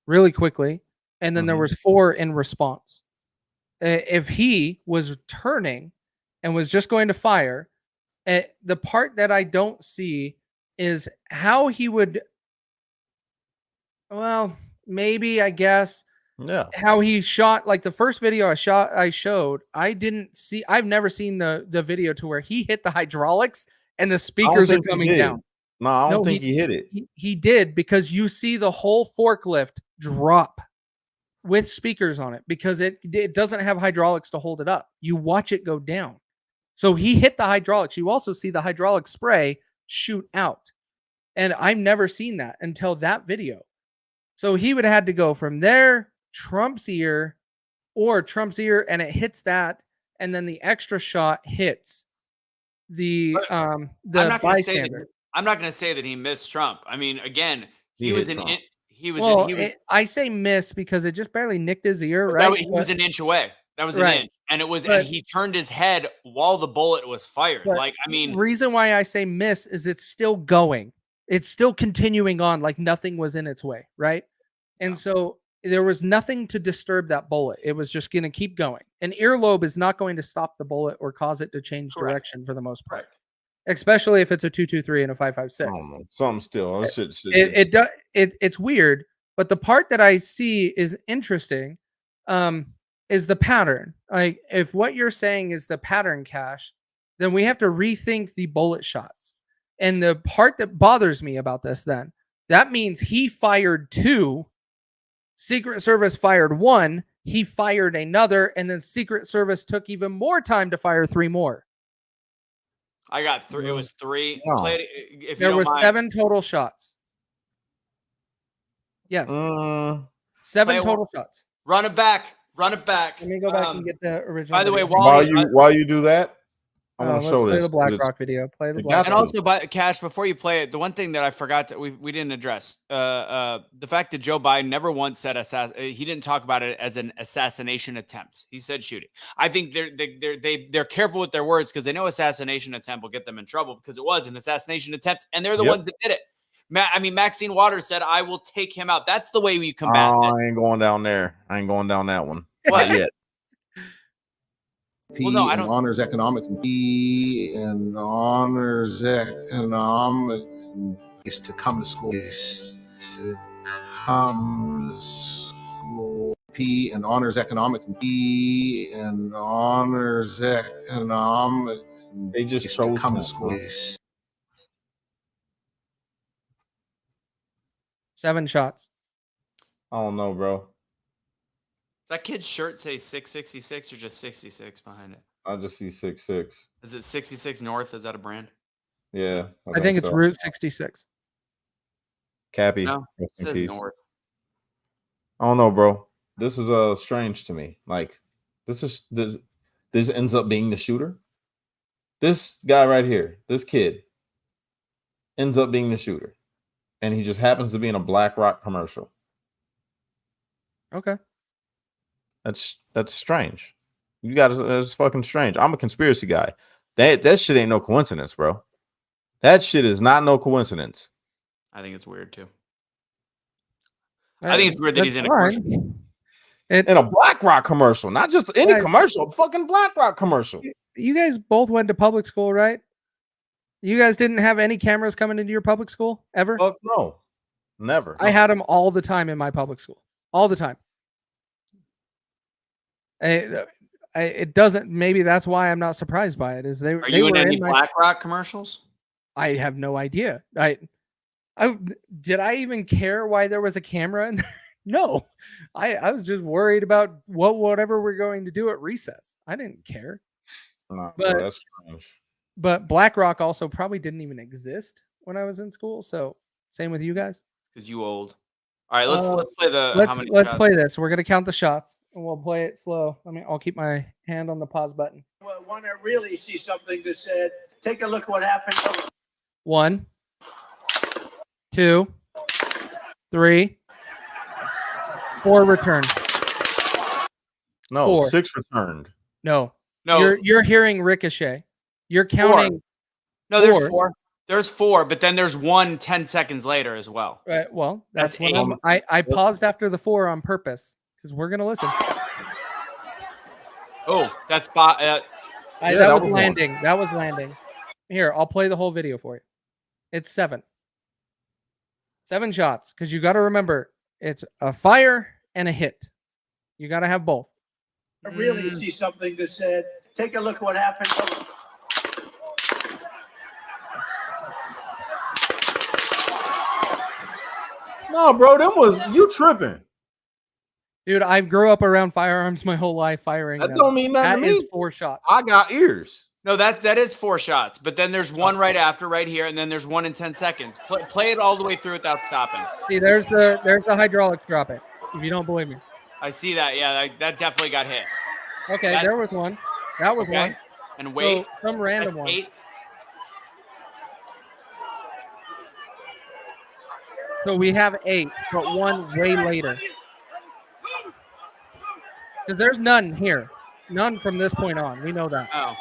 really quickly. And then there was 4 in response. If he was turning and was just going to fire, the part that I don't see is how he would, well, maybe, I guess, how he shot. Like the first video I showed, I've never seen the video to where he hit the hydraulics and the speakers are coming down. No, I don't think he hit it. He did, because you see the whole forklift drop with speakers on it, because it doesn't have hydraulics to hold it up. You watch it go down. So he hit the hydraulics. You also see the hydraulic spray shoot out. And I've never seen that until that video. So he would have had to go from there, Trump's ear, and it hits that, and then the extra shot hits the bystander. I'm not going to say that he missed Trump. I mean, again, he was I say miss because it just barely nicked his ear, right? He was an inch away. That was an inch. And and he turned his head while the bullet was fired. The reason why I say miss is it's still going. It's still continuing on like nothing was in its way, right? And so there was nothing to disturb that bullet. It was just going to keep going. An earlobe is not going to stop the bullet or cause it to change direction for the most part. Especially if it's a 223 and a 5.56. Something still. It's weird, but the part that I see is interesting is the pattern. Like, if what you're saying is the pattern, Kash, then we have to rethink the bullet shots. And the part that bothers me about this, then, that means he fired 2, Secret Service fired 1, he fired another, and then Secret Service took even more time to fire 3 more. I got 3. It was 3. No. There was 7 total shots. Yes. 7 total shots. Run it back. Let me go back and get the original. By the way, while you do that, I want to show play this. the BlackRock video. Play the BlackRock. And also, Kash, before you play it, the one thing that I forgot we didn't address, the fact that Joe Biden never once said he didn't talk about it as an assassination attempt. He said shooting. I think they're careful with their words, because they know assassination attempt will get them in trouble, because it was an assassination attempt, and they're the ones that did it. Maxine Waters said, "I will take him out." That's the way we combat it. I ain't going down there. I ain't going down that one. Not yet. P honors economics, and P and honors economics is to come to school. P and honors economics, and P and honors economics. They just is to come to school. 7 shots. I don't know, bro. that kid's shirt say 666 or just 66 behind it? I just see 66. Is it 66 North? Is that a brand? Yeah, I think it's so. Route 66. Cappy, No, it rest in says peace. North. I don't know, bro. This is strange to me. Like, this ends up being the shooter. This guy right here, this kid, ends up being the shooter, and he just happens to be in a BlackRock commercial. Okay. That's strange. You guys, that's fucking strange. I'm a conspiracy guy. That shit ain't no coincidence, bro. That shit is not no coincidence. I think it's weird too. I think it's weird that he's in a commercial. In a BlackRock commercial, not just any commercial, a fucking BlackRock commercial. You guys both went to public school, right? You guys didn't have any cameras coming into your public school ever? Fuck no. Never. I had them all the time in my public school. All the time. It doesn't. Maybe that's why I'm not surprised by it. Is they Are you in any BlackRock commercials? I have no idea. Did I even care why there was a camera? No, I was just worried about whatever we're going to do at recess. I didn't care. Nah, but bro, that's strange. But BlackRock also probably didn't even exist when I was in school. So same with you guys. Because you old. All right, let's play the. Let's play this. We're gonna count the shots and we'll play it slow. I mean, I'll keep my hand on the pause button. Want to really see something that said, take a look at what happened. 1, 2, 3, 4 returned. No, 4. 6 returned. No. No. You're hearing ricochet. You're counting. 4. No, there's 4. There's 4, but then there's 1 10 seconds later as well. Right. Well, that's 8. I paused after the 4 on purpose because we're gonna listen. Oh, that's that was landing. 1. That was landing. Here, I'll play the whole video for you. It's 7. 7 shots because you got to remember it's a fire and a hit. You got to have both. I really see something that said, take a look at what happened. No, bro, you tripping. Dude, I grew up around firearms my whole life firing. That don't mean nothing to me. That is 4 shots. I got ears. No, that is 4 shots, but then there's 1 right after, right here, and then there's 1 in 10 seconds. Play it all the way through without stopping. See, there's the hydraulics dropping. If you don't believe me, I see that. Yeah, that definitely got hit. Okay, there was 1. That was 1. And wait, so, some random one. 8. So we have 8, but 1 way later. Because there's none here. None from this point on. We know that. Oh.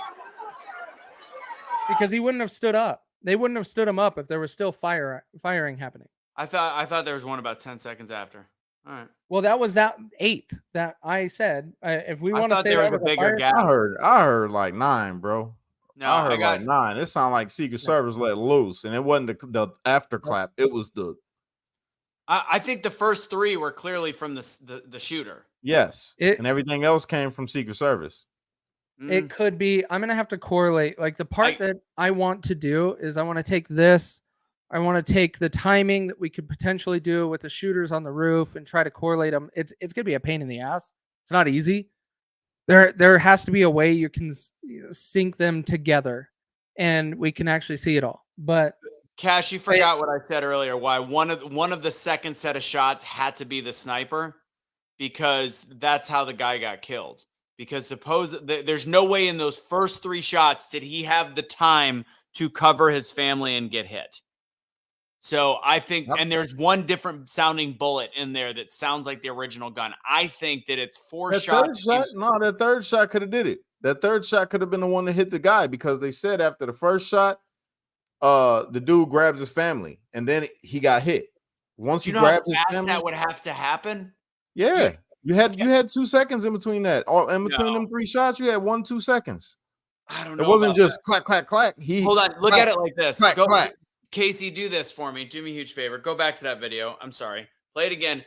Because he wouldn't have stood up. They wouldn't have stood him up if there was still firing happening. I thought there was 1 about 10 seconds after. All right. Well, that was that 8 that I said. If we want to say there was that a bigger gap. I heard like 9, bro. No, I heard like 9. It sounded like Secret Service let loose, and it wasn't the after clap. It was the. I think the first 3 were clearly from the shooter. Yes, and everything else came from Secret Service. It could be. I'm gonna have to correlate. Like the part that I want to do is I want to take this. I want to take the timing that we could potentially do with the shooters on the roof and try to correlate them. It's gonna be a pain in the ass. It's not easy. There has to be a way you can sync them together, and we can actually see it all. But Kash, you forgot what I said earlier. Why one of the second set of shots had to be the sniper, because that's how the guy got killed. Because there's no way in those first 3 shots did he have the time to cover his family and get hit. So I think, and there's 1 different sounding bullet in there that sounds like the original gun. I think that it's 4 shots. That third shot could have did it. That third shot could have been the one that hit the guy, because they said after the first shot, the dude grabs his family and then he got hit. Once you he know grabs how his fast family, that would have to happen. Yeah. You had 2 seconds in between that. Or in between them 3 shots, you had 1-2 seconds. I don't know. It wasn't just clack, clack, clack. Hold on. Look at it like this. Clack, clack. Kaecey, do this for me. Do me a huge favor. Go back to that video. I'm sorry. Play it again.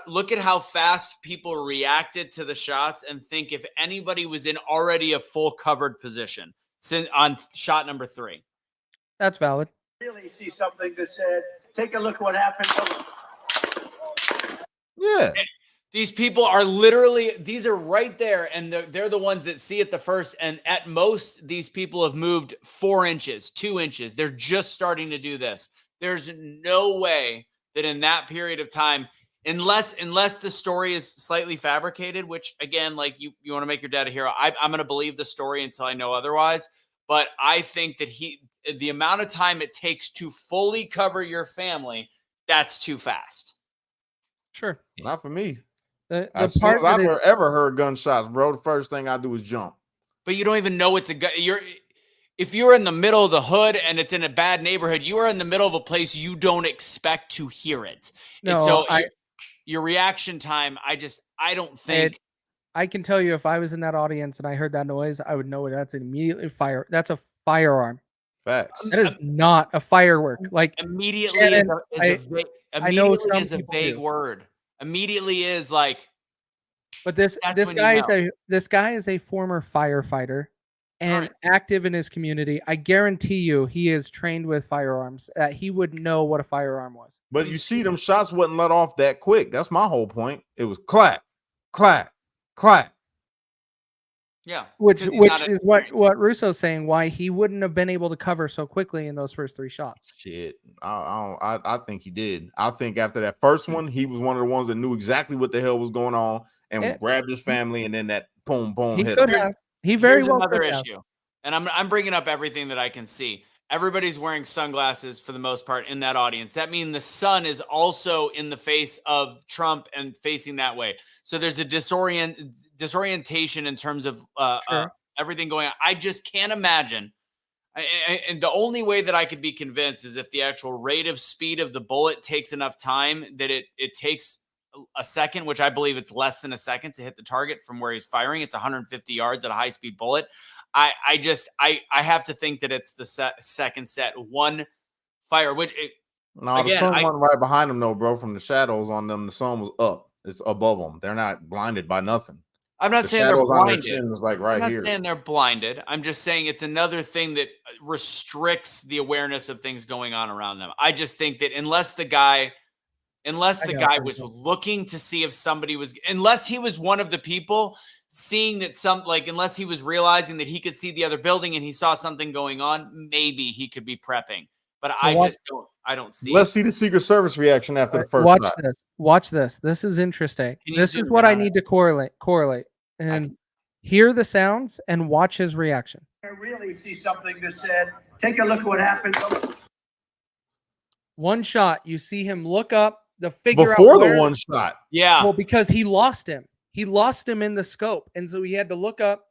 Look at how fast people reacted to the shots, and think if anybody was in already a full covered position on shot number 3. That's valid. Really see something that said, take a look at what happened. Yeah. These people are literally, these are right there, and they're the ones that see it the first. And at most, these people have moved 4 inches, 2 inches. They're just starting to do this. There's no way that in that period of time, unless the story is slightly fabricated, which again, like you want to make your dad a hero. I'm going to believe the story until I know otherwise. But I think that the amount of time it takes to fully cover your family, that's too fast. Sure. Not for me. As soon as I've ever heard gunshots, bro, the first thing I do is jump. But you don't even know it's a gun. If you're in the middle of the hood and it's in a bad neighborhood, you are in the middle of a place you don't expect to hear it. No, and so your reaction time, I don't think. I can tell you if I was in that audience and I heard that noise, I would know that's immediately fire. That's a firearm. Facts. That is not a firework. Like immediately is a vague word. Immediately is like. But this guy is a former firefighter and active in his community. I guarantee you, he is trained with firearms. He would know what a firearm was. But you see, them shots wasn't let off that quick. That's my whole point. It was clack, clack, clack. Yeah, which is what Russo's saying. Why he wouldn't have been able to cover so quickly in those first 3 shots. Shit, I think he did. I think after that first one, he was one of the ones that knew exactly what the hell was going on and grabbed his family, and then that boom, boom. He could have. He very well another could issue, and I'm bringing up everything that I can see. Everybody's wearing sunglasses for the most part in that audience. That means the sun is also in the face of Trump and facing that way. So there's a disorientation in terms of everything going on. I just can't imagine. And the only way that I could be convinced is if the actual rate of speed of the bullet takes enough time that it takes a second, which I believe it's less than a second to hit the target from where he's firing. It's 150 yards at a high-speed bullet. I have to think that it's the second set, one fire, which the sun went right behind them though, bro. From the shadows on them, the sun was up. It's above them. They're not blinded by nothing. I'm not saying they're blinded. Is like right I'm here. not saying they're blinded. I'm just saying it's another thing that restricts the awareness of things going on around them. I just think that unless the guy was looking to see if somebody was, unless he was one of the people seeing that unless he was realizing that he could see the other building and he saw something going on, maybe he could be prepping. But so I don't see. Let's see the Secret Service reaction after the first shot. Watch this. This is interesting. This is what I need to correlate and hear the sounds and watch his reaction. I really see something that said, take a look at what happened. One shot, you see him look up the figure before the one shot. Yeah. Well, because he lost him. He lost him in the scope. And so he had to look up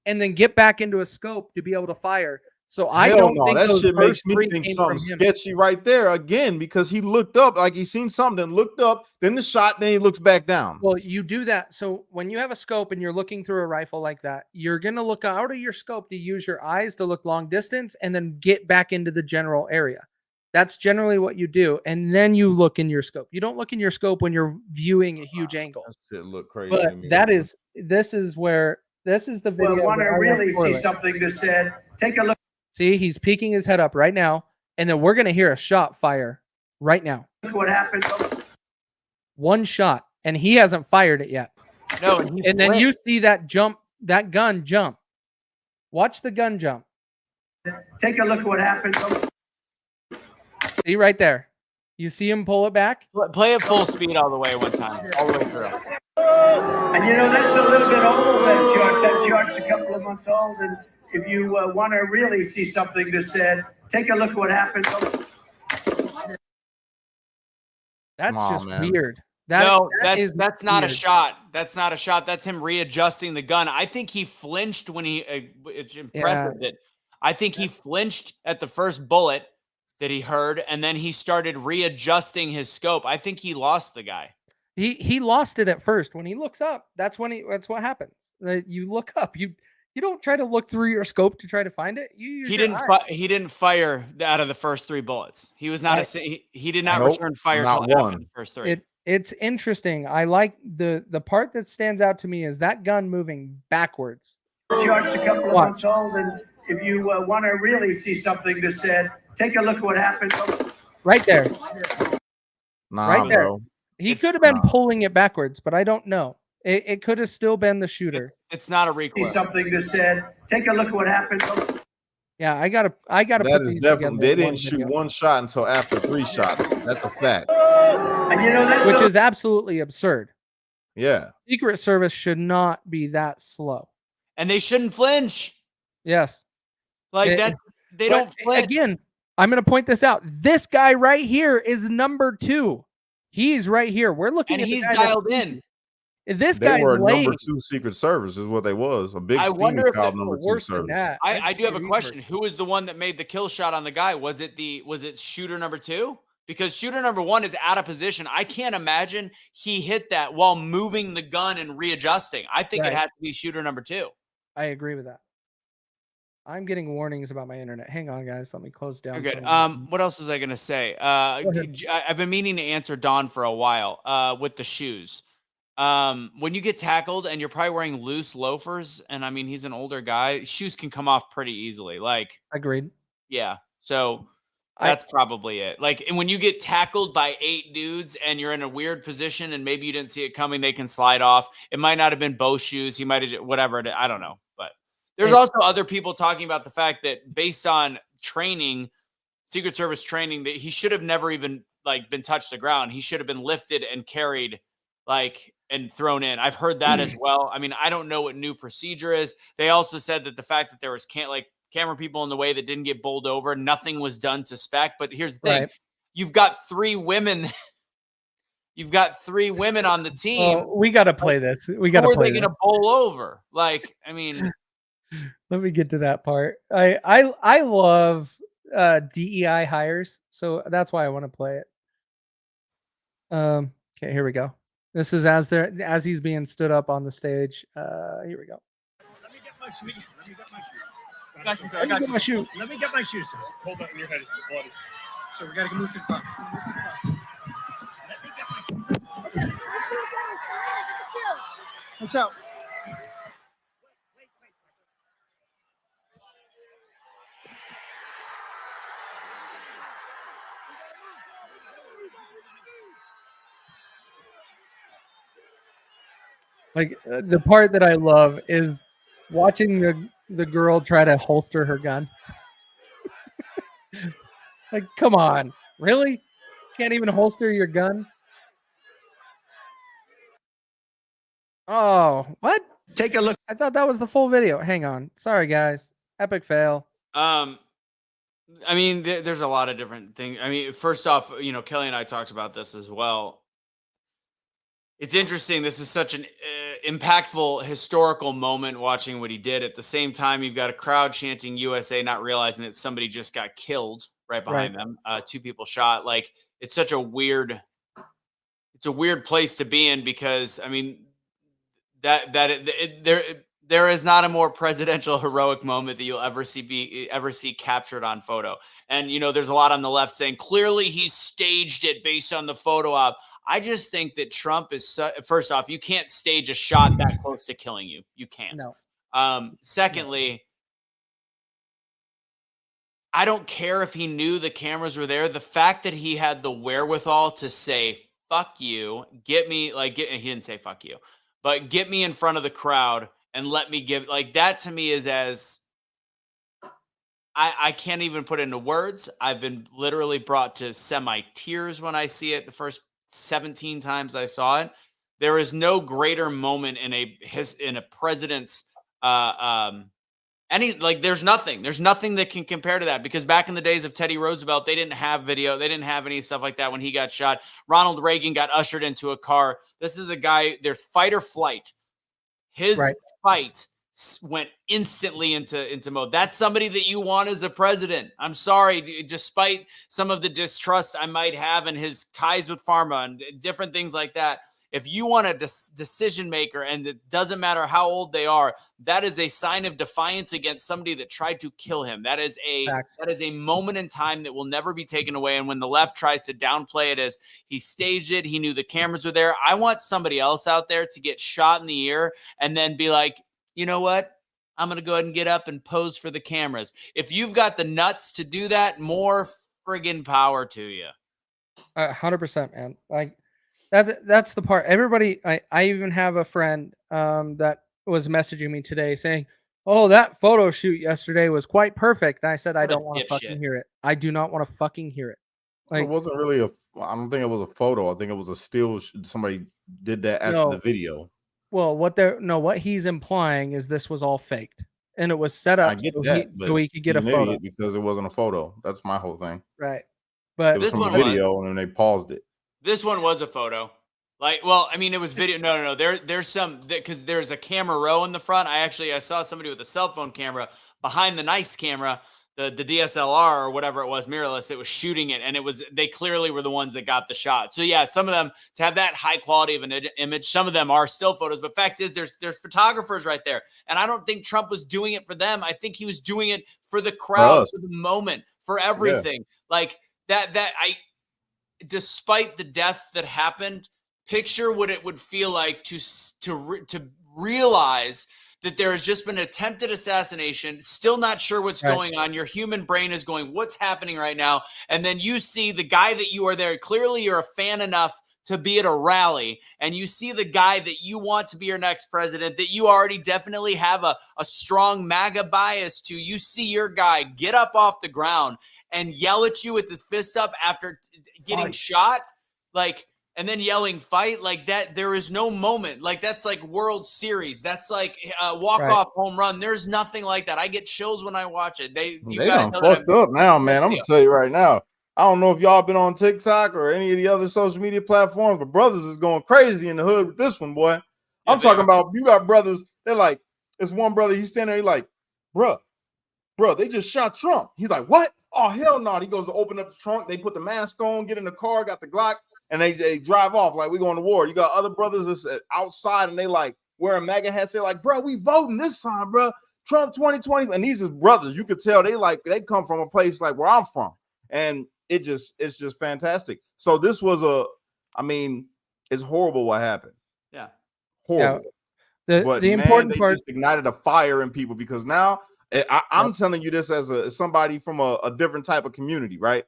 and then get back into a scope to be able to fire. So I don't think that shit makes me three think came something from him. sketchy right there again, because he looked up like he seen something, looked up, then the shot, then he looks back down. Well, you do that. So when you have a scope and you're looking through a rifle like that, you're going to look out of your scope to use your eyes to look long distance and then get back into the general area. That's generally what you do. And then you look in your scope. You don't look in your scope when you're viewing a huge angle. That shit look crazy. But to me, this is the video. Well, I want to really see something that said, take a look. See, he's peeking his head up right now. And then we're going to hear a shot fire right now. Look what happened. One shot. And he hasn't fired it yet. No. And then you see that gun jump. Watch the gun jump. Take a look at what happened. See right there. You see him pull it back? Play it full speed all the way one time. All the way through. And that's a little bit old, that chart. That chart's a couple of months old. And if you want to really see something that said, take a look at what happened. That's weird. That's not a shot. That's not a shot. That's him readjusting the gun. I think he flinched when it's impressive that I think he flinched at the first bullet that he heard, and then he started readjusting his scope. I think he lost the guy. He lost it at first. When he looks up, that's what happens. You look up. You don't try to look through your scope to try to find it. He didn't fire out of the first 3 bullets. He was not he did not return fire until after the first 3. It's interesting. I like the part that stands out to me is that gun moving backwards. Chart's a couple of months old, and if you want to really see something that said, take a look at what happened. Right there. Right there. Bro. He could have been pulling it backwards, but I don't know. It could have still been the shooter. It's not a recoil. Something that said, take a look at what happened. Yeah, I gotta That put is these definitely. together They in didn't one shoot video. one shot until after 3 shots. That's a fact. And you know that's Which is absolutely absurd. Yeah. Secret Service should not be that slow. And they shouldn't flinch. Yes. Like It- that. They But don't flinch. again, I'm going to point this out. This guy right here is number 2. He's right here. We're looking And at the he's guy dialed that's- in. This They guy's were late. number 2 Secret Service is what they was. A big I steam wonder if cloud the- number 2 Worse than service. that. I do have a He's question. worse. Who was the one that made the kill shot on the guy? Was it shooter number 2? Because shooter number 1 is out of position. I can't imagine he hit that while moving the gun and readjusting. I think Right. it had to be shooter number 2. I agree with that. I'm getting warnings about my internet. Hang on, guys. Let me close down. You're good. some of these. What else was I gonna say? ahead. I've been meaning to answer Don for a while. With the shoes. When you get tackled and you're probably wearing loose loafers, and I mean he's an older guy, shoes can come off pretty easily. Like, Agreed. yeah. So I- that's probably it. Like, and when you get tackled by 8 dudes and you're in a weird position and maybe you didn't see it coming, they can slide off. It might not have been both shoes. He might have whatever. I don't know. But there's Hey. also other people talking about the fact that based on training, Secret Service training, that he should have never even like been touched the ground. He should have been lifted and carried like and thrown in. I've heard that as well. I mean, I don't know what new procedure is. They also said that the fact that there was camera people in the way that didn't get bowled over, nothing was done to spec. But here's the thing. Right. You've got 3 women. You've got 3 women on the team. Well, we got to play this. We got Who to are play they this. going to bowl over? Like, I mean, Let me get to that part. I love DEI hires, so that's why I want to play it. Okay, here we go. This is as he's being stood up on the stage. Here we go. Let me get my shoes. Let me get my shoes. Let me get my shoe. Let me get my shoes. Hold on, your head is bloody. So we gotta move to the class. Let me get my shoes. Watch out. Like the part that I love is watching the girl try to holster her gun. Like, come on, really? Can't even holster your gun? Oh, what? Take a look. I thought that was the full video. Hang on. Sorry, guys. Epic fail. I mean, there's a lot of different things. I mean, first off, you know, Kelly and I talked about this as well. It's interesting. This is such an impactful historical moment watching what he did. At the same time, you've got a crowd chanting USA, not realizing that somebody just got killed right behind them. 2 people shot. Like, it's such a weird place to be in because, I mean, there is not a more presidential heroic moment that you'll ever see captured on photo. And, you know, there's a lot on the left saying clearly he staged it based on the photo op. I just think that Trump is first off, you can't stage a shot that close to killing you. You can't. No. Secondly, I don't care if he knew the cameras were there. The fact that he had the wherewithal to say, fuck you, he didn't say fuck you, but get me in front of the crowd and let me give, like, that to me is I can't even put into words. I've been literally brought to semi-tears when I see it the first 17 times I saw it. There is no greater moment in a president's there's nothing that can compare to that, because back in the days of Teddy Roosevelt, they didn't have video. They didn't have any stuff like that when he got shot. Ronald Reagan got ushered into a car. This is a guy, there's fight or flight. His fight went instantly into mode. That's somebody that you want as a president. I'm sorry, despite some of the distrust I might have in his ties with pharma and different things like that. If you want a decision maker, and it doesn't matter how old they are, that is a sign of defiance against somebody that tried to kill him. That is a moment in time that will never be taken away. And when the left tries to downplay it as he staged it, he knew the cameras were there. I want somebody else out there to get shot in the ear and then be like, you know what? I'm going to go ahead and get up and pose for the cameras. If you've got the nuts to do that, more friggin' power to you. 100%, man. Like, That's the part. Everybody, I even have a friend that was messaging me today saying, "Oh, that photo shoot yesterday was quite perfect." And I said, "I What a don't want to fucking dipshit. hear it. I do not want to fucking hear it." It Like, wasn't really a. I don't think it was a photo. I think it was a still. Somebody did that after the no. video. Well, what he's implying is this was all faked, and it was set I up get so that, but he could get he's a an photo, idiot because it wasn't a photo. That's my whole thing. right? It But was This from one a was. video, and then they paused it. This one was a photo. Like, well, I mean, it was video. No. There's some because there's a camera row in the front. I saw somebody with a cell phone camera behind the nice camera, the DSLR or whatever it was, mirrorless. It was shooting it, and they clearly were the ones that got the shot. So yeah, some of them to have that high quality of an image. Some of them are still photos, but fact is, there's photographers right there, and I don't think Trump was doing it for them. I think he was doing it for the crowd, for the moment, for everything. Like that. Despite the death that happened, picture what it would feel like to realize that there has just been an attempted assassination, still not sure what's going on. Your human brain is going, what's happening right now? And then you see the guy that you are there. Clearly, you're a fan enough to be at a rally, and you see the guy that you want to be your next president, that you already definitely have a strong MAGA bias to. You see your guy get up off the ground and yell at you with his fist up after getting shot, like, and then yelling fight like that. There is no moment like that's like World Series. That's like a walk-off home run. There's nothing like that. I get chills when I watch it. They guys done fucked up now, man. I'm gonna tell you right now. I don't know if y'all been on TikTok or any of the other social media platforms, but brothers is going crazy in the hood with this one, boy. I'm talking about you got brothers. They're like, it's one brother. He's standing there. He's like, bruh, they just shot Trump. He's like, what? Oh, hell no. He goes to open up the trunk. They put the mask on, get in the car, got the Glock, and they drive off like we going to war. You got other brothers that's outside and they like wearing MAGA hats. They're like, bro, we voting this time, bro. Trump 2020. And these is brothers. You could tell they come from a place like where I'm from. And it's just fantastic. So this was it's horrible what happened. Yeah. Horrible. Yeah. But the man, important they part just ignited a fire in people because now I'm telling you this as somebody from a different type of community, right?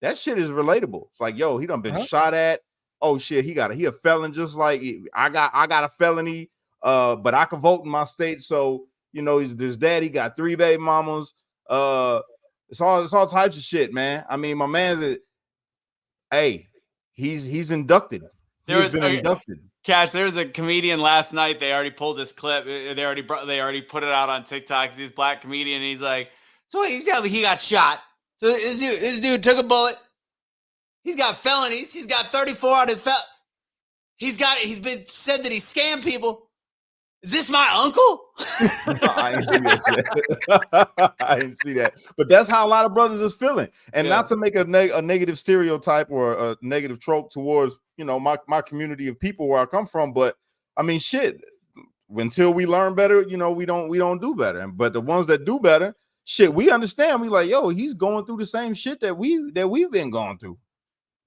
That shit is relatable. It's like, yo, he done been shot at. Oh shit, he a felon just like I got a felony, but I can vote in my state. So you know, there's daddy got 3 baby mamas. It's all types of shit, man. I mean, my man's he's inducted. He's been inducted. Kash, there was a comedian last night. They already pulled this clip. They already put it out on TikTok. This black comedian. He's like, so you tell me he got shot. So this dude took a bullet. He's got felonies. He's got 34 out of he's been said that he scammed people. Is this my uncle? I ain't see that. I didn't see that. But that's how a lot of brothers is feeling. And not to make a negative stereotype or a negative trope towards, you know, my community of people where I come from. But I mean, shit, until we learn better, you know, we don't do better. But the ones that do better, shit, we understand. We like, yo, he's going through the same shit that we've been going through.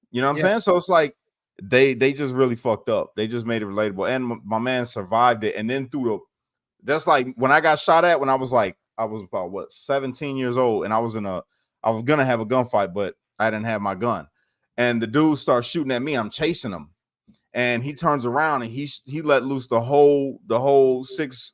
You know what I'm saying? So it's like, they just really fucked up. They just made it relatable, and my man survived it. And then that's like when I got shot at when I was about 17 years old, and I was gonna have a gunfight, but I didn't have my gun. And the dude starts shooting at me. I'm chasing him, and he turns around and he let loose the whole six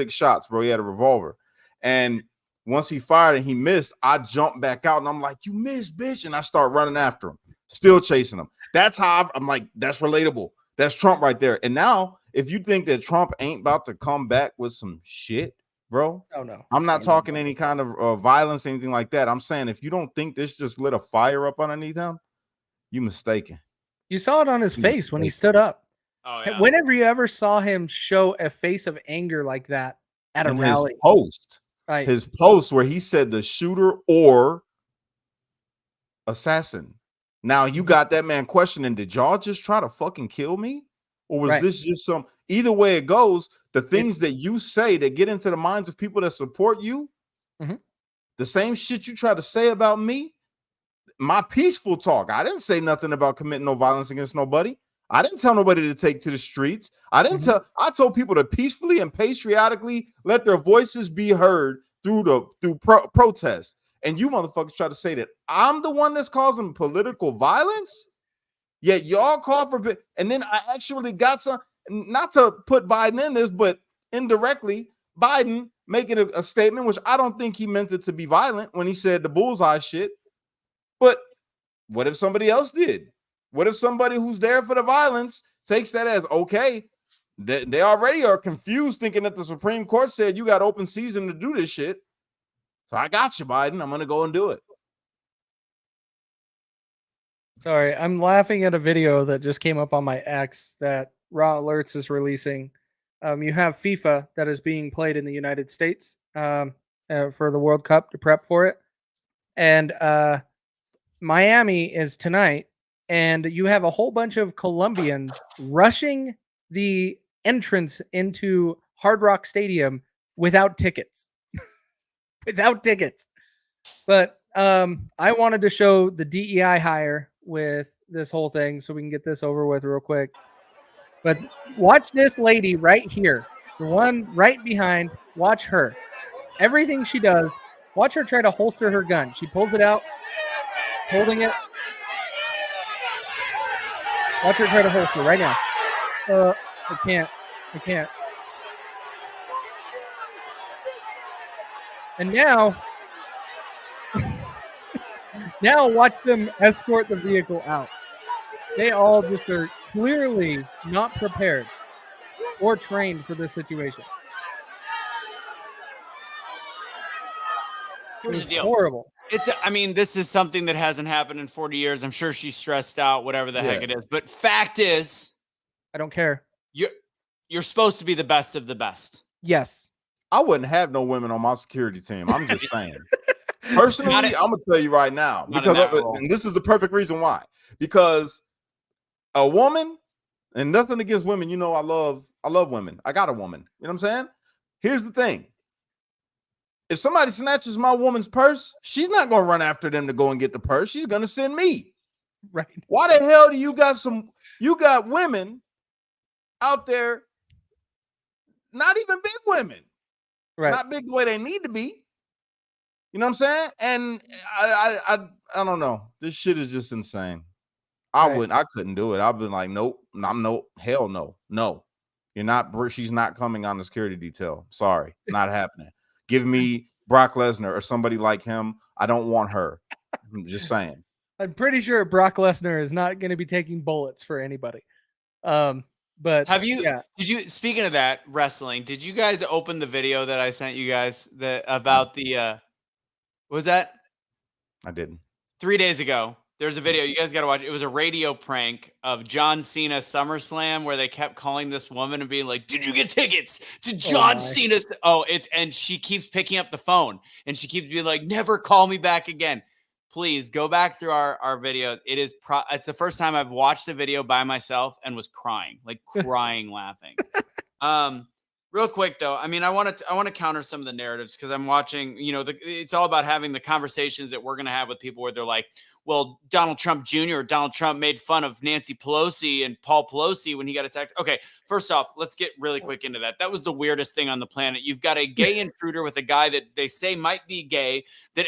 shots, bro. He had a revolver, and once he fired and he missed, I jumped back out and I'm like, "You missed, bitch!" And I start running after him, still chasing him. That's how I'm like, that's relatable. That's Trump right there. And now, if you think that Trump ain't about to come back with some shit, bro, no. I'm not talking any kind of violence, anything like that. I'm saying if you don't think this just lit a fire up underneath him, you mistaken. You saw it on his face when he stood up. Oh, yeah. Whenever you ever saw him show a face of anger like that at a rally, his post where he said the shooter or assassin. Now you got that man questioning, did y'all just try to fucking kill me? Or was this just some, either way it goes, the things that you say that get into the minds of people that support you, the same shit you try to say about me, my peaceful talk. I didn't say nothing about committing no violence against nobody. I didn't tell nobody to take to the streets. I told people to peacefully and patriotically let their voices be heard through protest. And you motherfuckers try to say that I'm the one that's causing political violence? Yet y'all call for, and then I actually got some, not to put Biden in this, but indirectly, Biden making a statement, which I don't think he meant it to be violent when he said the bullseye shit. But what if somebody else did? What if somebody who's there for the violence takes that as okay? They already are confused, thinking that the Supreme Court said you got open season to do this shit. So I got you, Biden. I'm going to go and do it. Sorry, I'm laughing at a video that just came up on my X that Raw Alerts is releasing. You have FIFA that is being played in the United States for the World Cup to prep for it. And Miami is tonight. And you have a whole bunch of Colombians rushing the entrance into Hard Rock Stadium without tickets. Without tickets. But I wanted to show the DEI hire with this whole thing so we can get this over with real quick. But watch this lady right here. The one right behind. Watch her. Everything she does. Watch her try to holster her gun. She pulls it out, holding it. Watch her try to holster right now. I can't. And now watch them escort the vehicle out. They all just are clearly not prepared or trained for this situation. Here's the deal. Horrible. I mean, this is something that hasn't happened in 40 years. I'm sure she's stressed out, whatever the heck it is. But fact is, I don't care. You're supposed to be the best of the best. Yes. I wouldn't have no women on my security team. I'm just saying. Personally, I'm gonna tell you right now, because and this is the perfect reason why. Because a woman, and nothing against women, you know, I love women. I got a woman. You know what I'm saying? Here's the thing. If somebody snatches my woman's purse, she's not gonna run after them to go and get the purse. She's gonna send me. Right. Why the hell do you got women out there, not even big women, right? Not big the way they need to be. You know what I'm saying? And I don't know. This shit is just insane. I couldn't do it. I've been like, nope, hell no. You're not. She's not coming on the security detail. Sorry, not happening. Give me Brock Lesnar or somebody like him. I don't want her. I'm just saying. I'm pretty sure Brock Lesnar is not going to be taking bullets for anybody. But have you? Yeah. Did you? Speaking of that, wrestling. Did you guys open the video that I sent you guys about the? What was that? I didn't. 3 days ago, there's a video. You guys got to watch. It was a radio prank of John Cena SummerSlam where they kept calling this woman and being like, "Did you get tickets to John Cena's?" And she keeps picking up the phone and she keeps being like, "Never call me back again." Please go back through our video. It's the first time I've watched a video by myself and was crying, laughing. Real quick though, I mean, I want to counter some of the narratives because I'm watching. You know, it's all about having the conversations that we're going to have with people where they're like, "Well, Donald Trump Jr. or Donald Trump made fun of Nancy Pelosi and Paul Pelosi when he got attacked." Okay, first off, let's get really quick into that. That was the weirdest thing on the planet. You've got a gay intruder with a guy that they say might be gay that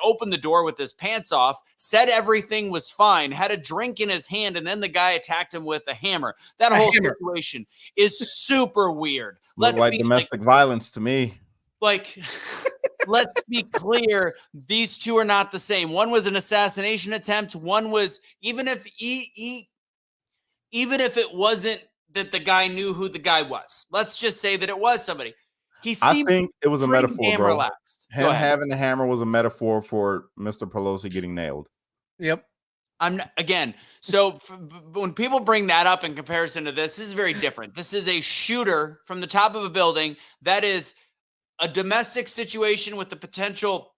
opened the door with his pants off, said everything was fine, had a drink in his hand, and then the guy attacked him with a hammer. That whole situation is super weird. Look like domestic violence to me. Like, let's be clear. These two are not the same. One was an assassination attempt. One was, even if it wasn't that the guy knew who the guy was, let's just say that it was somebody. I think it was a metaphor, bro. Relaxed. Him having the hammer was a metaphor for Mr. Pelosi getting nailed. Yep. So when people bring that up in comparison to this is very different. This is a shooter from the top of a building. That is a domestic situation with the potential,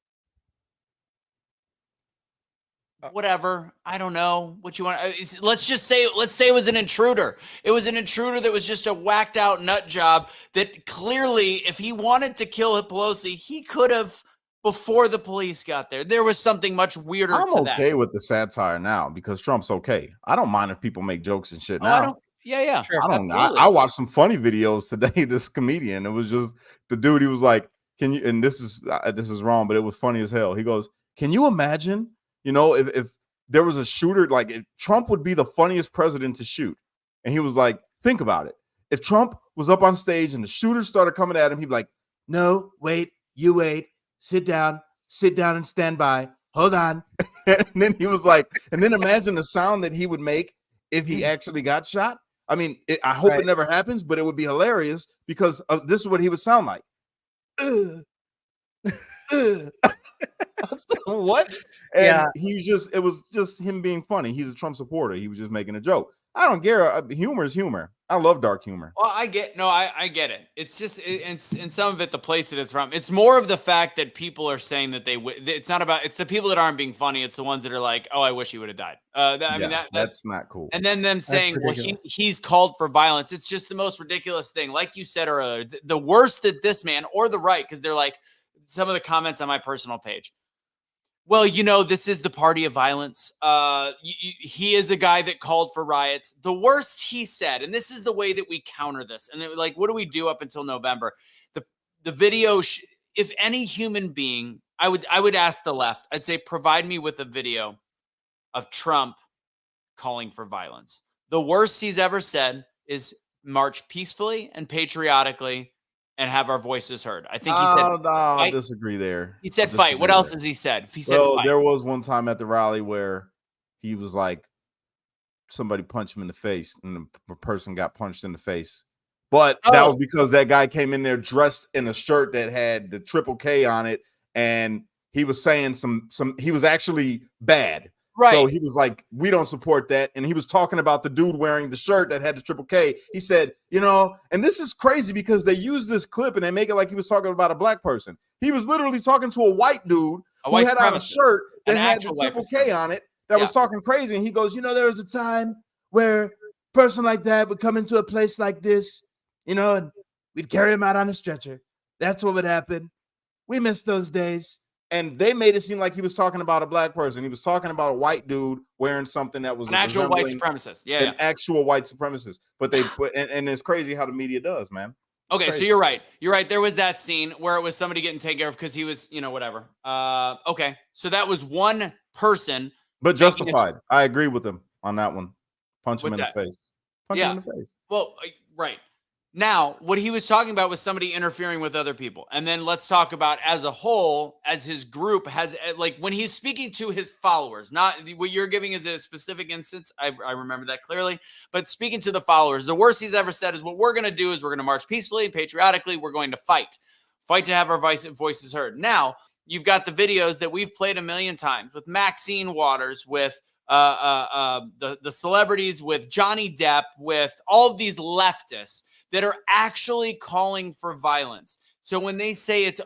whatever. I don't know what you want. Let's say it was an intruder. It was an intruder that was just a whacked out nut job that clearly, if he wanted to kill Pelosi, he could have before the police got there. There was something much weirder to that. I'm okay with the satire now because Trump's okay. I don't mind if people make jokes and shit now. Yeah. Sure, I watched some funny videos today. This comedian, it was just the dude. He was like, "Can you?" And this is wrong, but it was funny as hell. He goes, "Can you imagine? You know, if there was a shooter, like Trump would be the funniest president to shoot. And he was like, think about it. If Trump was up on stage and the shooters started coming at him, he'd be like, no, wait, you wait, sit down and stand by. Hold on. And then he was like, and then imagine the sound that he would make if he actually got shot. I mean, I hope it never happens, but it would be hilarious because this is what he would sound like. What? And it was just him being funny. He's a Trump supporter. He was just making a joke. I don't care. Humor is humor. I love dark humor. Well, I get it. It's just, and some of it, the place that it's from. It's more of the fact that people are saying that it's not about, it's the people that aren't being funny. It's the ones that are like, oh, I wish he would have died. I mean, that's not cool. And then them saying, well, he's called for violence. It's just the most ridiculous thing. Like you said earlier, the worst that this man or the right, because they're like, some of the comments on my personal page. Well, this is the party of violence. He is a guy that called for riots. The worst he said, and this is the way that we counter this. And what do we do up until November? The video, if any human being, I would ask the left, I'd say, provide me with a video of Trump calling for violence. The worst he's ever said is march peacefully and patriotically and have our voices heard. I think he said, I disagree there. He said fight. What else has he said? He said fight. There was one time at the rally where he was like, somebody punched him in the face, and the person got punched in the face. But that was because that guy came in there dressed in a shirt that had the triple K on it, and he was saying he was actually bad. Right. So he was like, we don't support that. And he was talking about the dude wearing the shirt that had the triple K. He said, and this is crazy because they use this clip and they make it like he was talking about a black person. He was literally talking to a white dude who had on a shirt that had the triple K on it that was talking crazy. And he goes, there was a time where a person like that would come into a place like this, and we'd carry him out on a stretcher. That's what would happen. We miss those days. And they made it seem like he was talking about a black person. He was talking about a white dude wearing something that was an actual white supremacist. An actual white supremacist. But and it's crazy how the media does, man. Okay, so you're right. You're right. There was that scene where it was somebody getting taken care of because he was, whatever. Okay, so that was one person. But justified. I agree with him on that one. Punch him in the face. Punch him in the face. Well, right. Now, what he was talking about was somebody interfering with other people. And then let's talk about as a whole, as his group has, when he's speaking to his followers, not what you're giving is a specific instance. I remember that clearly. But speaking to the followers, the worst he's ever said is what we're going to do is we're going to march peacefully and patriotically. We're going to fight to have our voices heard. Now, you've got the videos that we've played a million times with Maxine Waters, with the celebrities, with Johnny Depp, with all of these leftists that are actually calling for violence. So when they say it's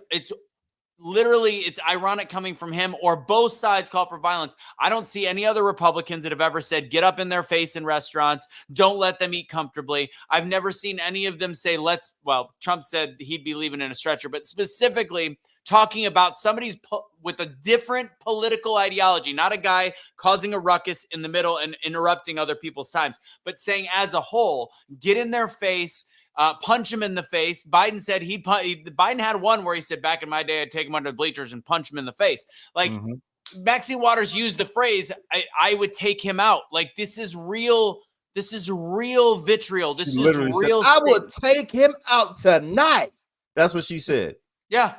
ironic coming from him, or both sides call for violence, I don't see any other Republicans that have ever said, get up in their face in restaurants, don't let them eat comfortably. I've never seen any of them say, Trump said he'd be leaving in a stretcher, but specifically talking about somebody's with a different political ideology, not a guy causing a ruckus in the middle and interrupting other people's times, but saying as a whole, get in their face, punch him in the face. Biden said Biden had one where he said, back in my day, I'd take him under the bleachers and punch him in the face. Maxine Waters used the phrase, I would take him out. This is real. This is real vitriol. This is real. I would take him out tonight. That's what she said. Yeah.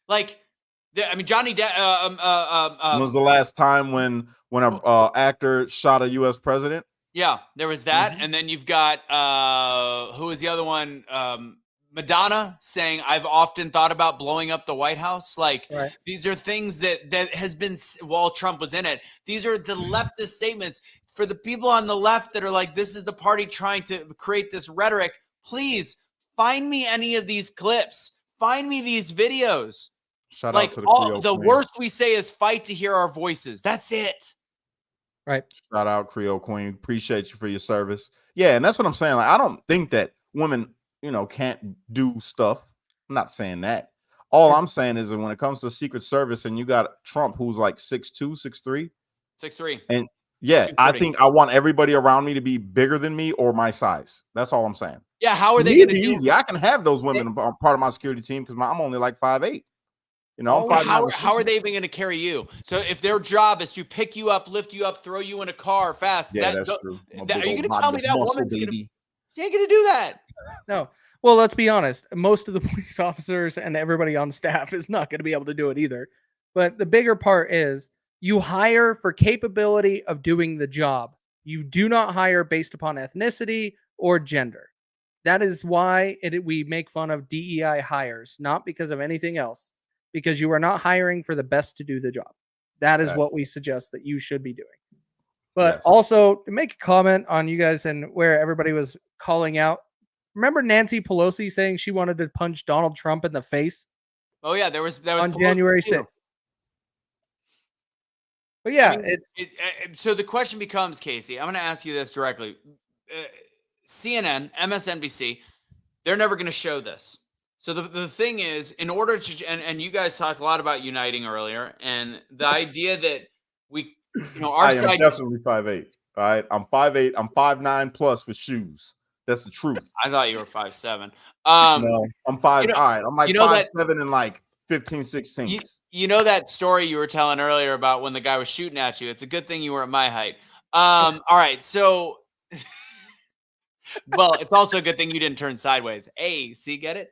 Johnny Depp. When was the last time when an actor shot a U.S. president? Yeah, there was that. And then you've got, who was the other one? Madonna saying, I've often thought about blowing up the White House. These are things that has been, while Trump was in it, these are the leftist statements. For the people on the left that are like, this is the party trying to create this rhetoric, please find me any of these clips. Find me these videos. Shout out to the worst we say is fight to hear our voices. That's it. Right. Shout out Creole Queen. Appreciate you for your service. Yeah, and that's what I'm saying. I don't think that women, can't do stuff. I'm not saying that. All I'm saying is that when it comes to Secret Service and you got Trump who's like 6'2", 6'3". 6'3". And I think I want everybody around me to be bigger than me or my size. That's all I'm saying. Yeah, how are they going to do easy? I can have those women part of my security team because I'm only like 5'8". You know, I'm 5'9" how are they even going to carry you? So if their job is to pick you up, lift you up, throw you in a car fast, Yeah, that's true. Are you going to tell me that woman's going to? Baby. She ain't going to do that. No. Well, let's be honest. Most of the police officers and everybody on staff is not going to be able to do it either. But the bigger part is you hire for capability of doing the job. You do not hire based upon ethnicity or gender. That is why we make fun of DEI hires, not because of anything else, because you are not hiring for the best to do the job. That is what we suggest that you should be doing. But also, to make a comment on you guys and where everybody was calling out, remember Nancy Pelosi saying she wanted to punch Donald Trump in the face? Oh yeah, there was on January 6th. But yeah, I mean, so the question becomes, Kaecey, I'm going to ask you this directly. CNN, MSNBC, they're never going to show this. So the thing is, in order to, and you guys talked a lot about uniting earlier, and the idea that we, our I side am definitely 5'8". All right, I'm 5'8". I'm 5'9" plus with shoes. That's the truth. I thought you were 5'7". No, I'm 5. All right, I'm like 5'7" and like 15, 16. You know that story you were telling earlier about when the guy was shooting at you? It's a good thing you were at my height. All right, so, well, it's also a good thing you didn't turn sideways. Hey, see, get it?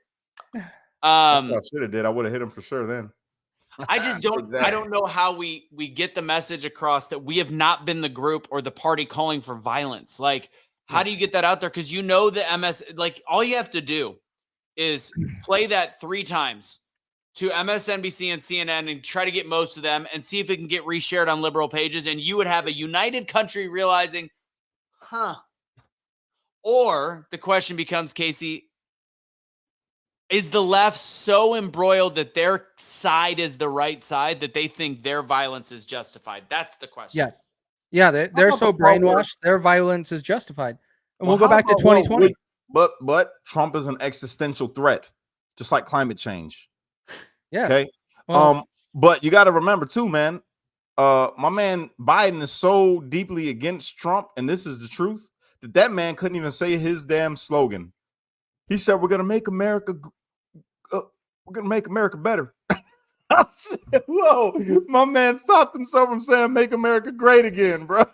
I should have did. I would have hit him for sure then. I just don't. I don't know how we get the message across that we have not been the group or the party calling for violence. Like, how do you get that out there? Because the MS, like, all you have to do is play that 3 times to MSNBC and CNN and try to get most of them and see if it can get reshared on liberal pages, and you would have a united country realizing, Or the question becomes, Kaecey, is the left so embroiled that their side is the right side that they think their violence is justified? That's the question. Yes. Yeah, they're so brainwashed, their violence is justified. And we'll go back to 2020. But Trump is an existential threat, just like climate change. Yeah. Okay. But you got to remember too, man. My man Biden is so deeply against Trump, and this is the truth, that man couldn't even say his damn slogan. He said, "We're gonna make America. We're gonna make America better." I said, "Whoa!" My man stopped himself from saying "Make America Great Again," bro.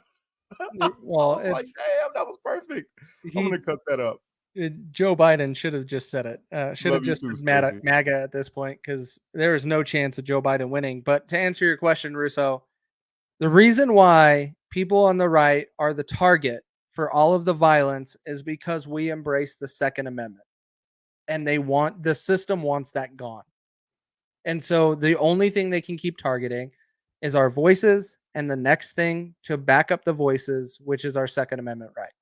Well, it's like, damn, that was perfect. I'm gonna cut that up. Joe Biden should have just said it. Should have just said MAGA at this point, because there is no chance of Joe Biden winning. But to answer your question, Russo, the reason why people on the right are the target for all of the violence is because we embrace the Second Amendment, and the system wants that gone. And so the only thing they can keep targeting is our voices, and the next thing to back up the voices, which is our Second Amendment right.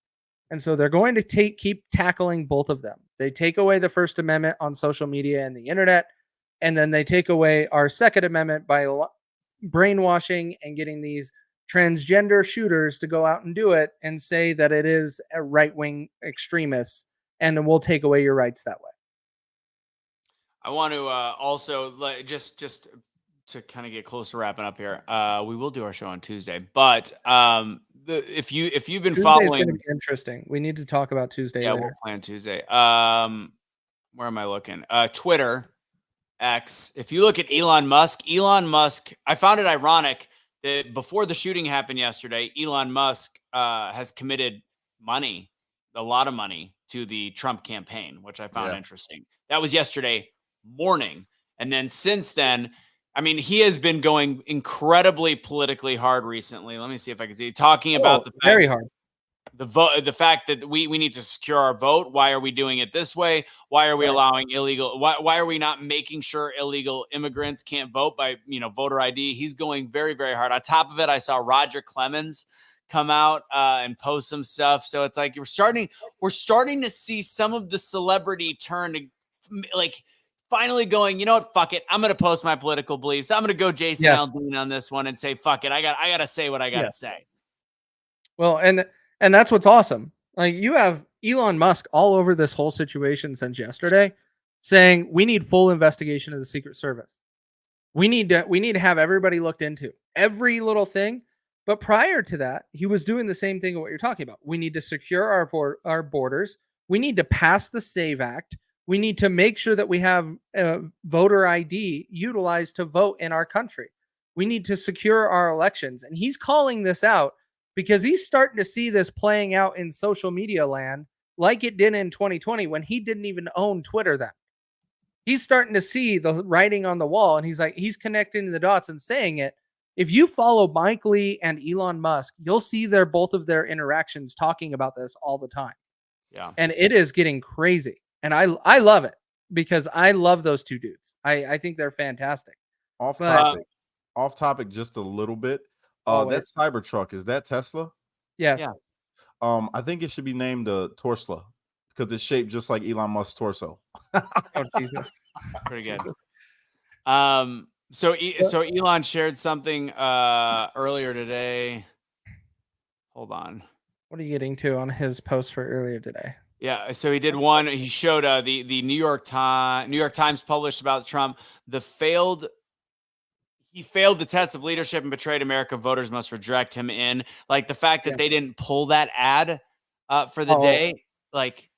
And so they're going to keep tackling both of them. They take away the First Amendment on social media and the internet, and then they take away our Second Amendment by brainwashing and getting these transgender shooters to go out and do it and say that it is a right-wing extremist, and we'll take away your rights that way. I want to also just to kind of get close to wrapping up here. We will do our show on Tuesday, but if you've been Tuesday's following, going to be interesting. We need to talk about Tuesday. Yeah, later. we'll plan Tuesday. Where am I looking? Twitter, X. If you look at Elon Musk, I found it ironic that before the shooting happened yesterday, Elon Musk has committed a lot of money to the Trump campaign, which I found interesting. That was yesterday morning. And then since then, I mean, he has been going incredibly politically hard recently. Let me see if I can see. Talking about the fact, very hard. The fact that we need to secure our vote. Why are we doing it this way? Why are we allowing illegal? Why are we not making sure illegal immigrants can't vote by voter ID? He's going very, very hard. On top of it, I saw Roger Clemens come out and post some stuff. So it's like we're starting to see some of the celebrity turn to finally going, you know what, fuck it. I'm going to post my political beliefs. I'm going to go Jason Aldean on this one and say, fuck it. I got to say what I got to say. Well, and that's what's awesome. Like, you have Elon Musk all over this whole situation since yesterday saying we need full investigation of the Secret Service. We need to have everybody looked into every little thing. But prior to that, he was doing the same thing of what you're talking about. We need to secure our borders. We need to pass the SAVE Act. We need to make sure that we have voter ID utilized to vote in our country. We need to secure our elections. And he's calling this out because he's starting to see this playing out in social media land like it did in 2020 when he didn't even own Twitter then. He's starting to see the writing on the wall, and he's connecting the dots and saying it. If you follow Mike Lee and Elon Musk, you'll see both of their interactions talking about this all the time. Yeah. And it is getting crazy. And I love it because I love those two dudes. I think they're fantastic. Off topic just a little bit. That Cybertruck, is that Tesla? Yes. Yeah. I think it should be named Torsla because it's shaped just like Elon Musk's torso. Oh, Jesus. Pretty good. So Elon shared something earlier today. Hold on. What are you getting to on his post for earlier today? Yeah, so he did one. He showed the New York Times published about Trump. He failed the test of leadership and betrayed America. Voters must reject him in. Like the fact that they didn't pull that ad for the day. Like,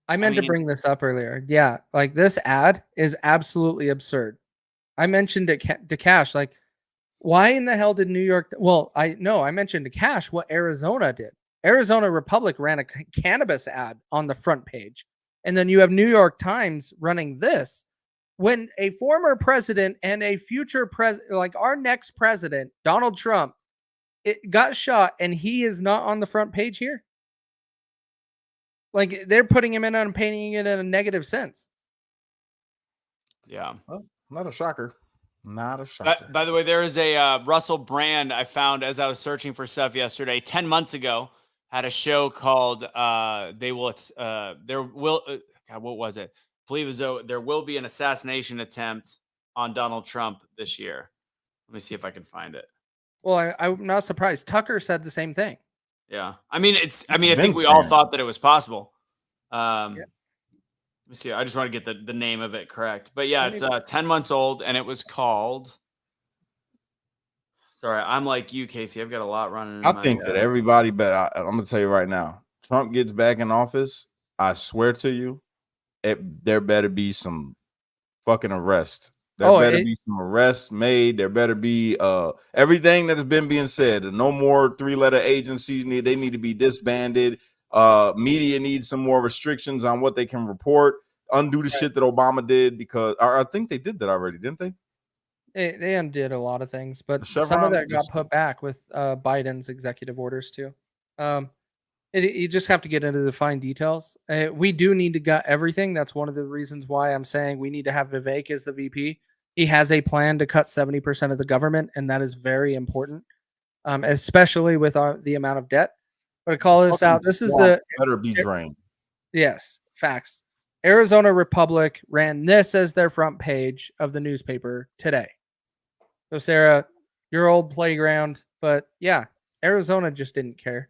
I meant to bring this up earlier. Yeah, like this ad is absolutely absurd. I mentioned it to Kash. Like, why in the hell did New York? Well, I mentioned to Kash what Arizona did. Arizona Republic ran a cannabis ad on the front page. And then you have New York Times running this. When a former president and a future president, like our next president, Donald Trump, it got shot and he is not on the front page here. Like they're putting him in and painting it in a negative sense. Yeah. Well, not a shocker. Not a shocker. By the way, there is a Russell Brand I found as I was searching for stuff yesterday. 10 months ago, had a show called what was it? I believe it was there will be an assassination attempt on Donald Trump this year. Let me see if I can find it. Well, I'm not surprised. Tucker said the same thing. Yeah. I think we all thought that it was possible. Let me see. I just want to get the name of it correct. But yeah, it's 10 months old and it was called. Sorry, I'm like you, Kaecey. I've got a lot running. I think that everybody I'm going to tell you right now. Trump gets back in office. I swear to you, there better be some fucking arrest. There better be some arrests made. There better be everything that has been being said. No more 3-letter agencies. They need to be disbanded. Media needs some more restrictions on what they can report. Undo the shit that Obama did because I think they did that already, didn't they? They undid a lot of things, but some of that got put back with Biden's executive orders too. You just have to get into the fine details. We do need to gut everything. That's one of the reasons why I'm saying we need to have Vivek as the VP. He has a plan to cut 70% of the government, and that is very important, especially with the amount of debt. But to call this out, this is better be drained. Yes, facts. Arizona Republic ran this as their front page of the newspaper today. So Sarah, your old playground, but yeah, Arizona just didn't care.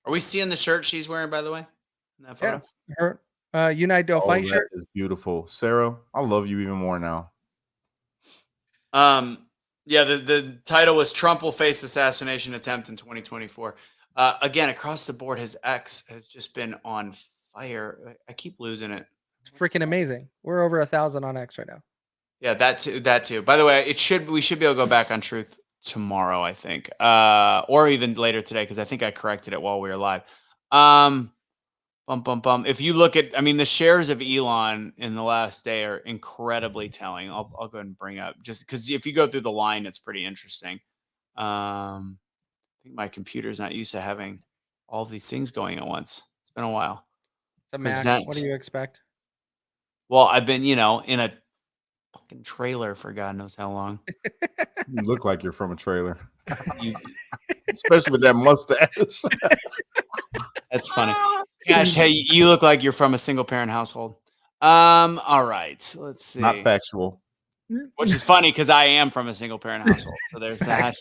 Are we seeing the shirt she's wearing, by the way? In that photo? Yeah, her Unite Don't Fight shirt is beautiful. Sarah, I love you even more now. Yeah, the title was Trump will face assassination attempt in 2024. Again, across the board, his ex has just been on fire. I keep losing it. It's freaking amazing. We're over 1,000 on X right now. Yeah, that too. By the way, we should be able to go back on Truth tomorrow, I think, or even later today, because I think I corrected it while we were live. If you look at, the shares of Elon in the last day are incredibly telling. I'll go ahead and bring up just because if you go through the line, it's pretty interesting. I think my computer's not used to having all these things going at once. It's been a while. It's a Mac. What do you expect? Well, I've been, in a fucking trailer for God knows how long. You look like you're from a trailer, especially with that mustache. That's funny. Gosh, hey, you look like you're from a single parent household. All right, let's see. Not factual. Which is funny because I am from a single parent household. So there's that.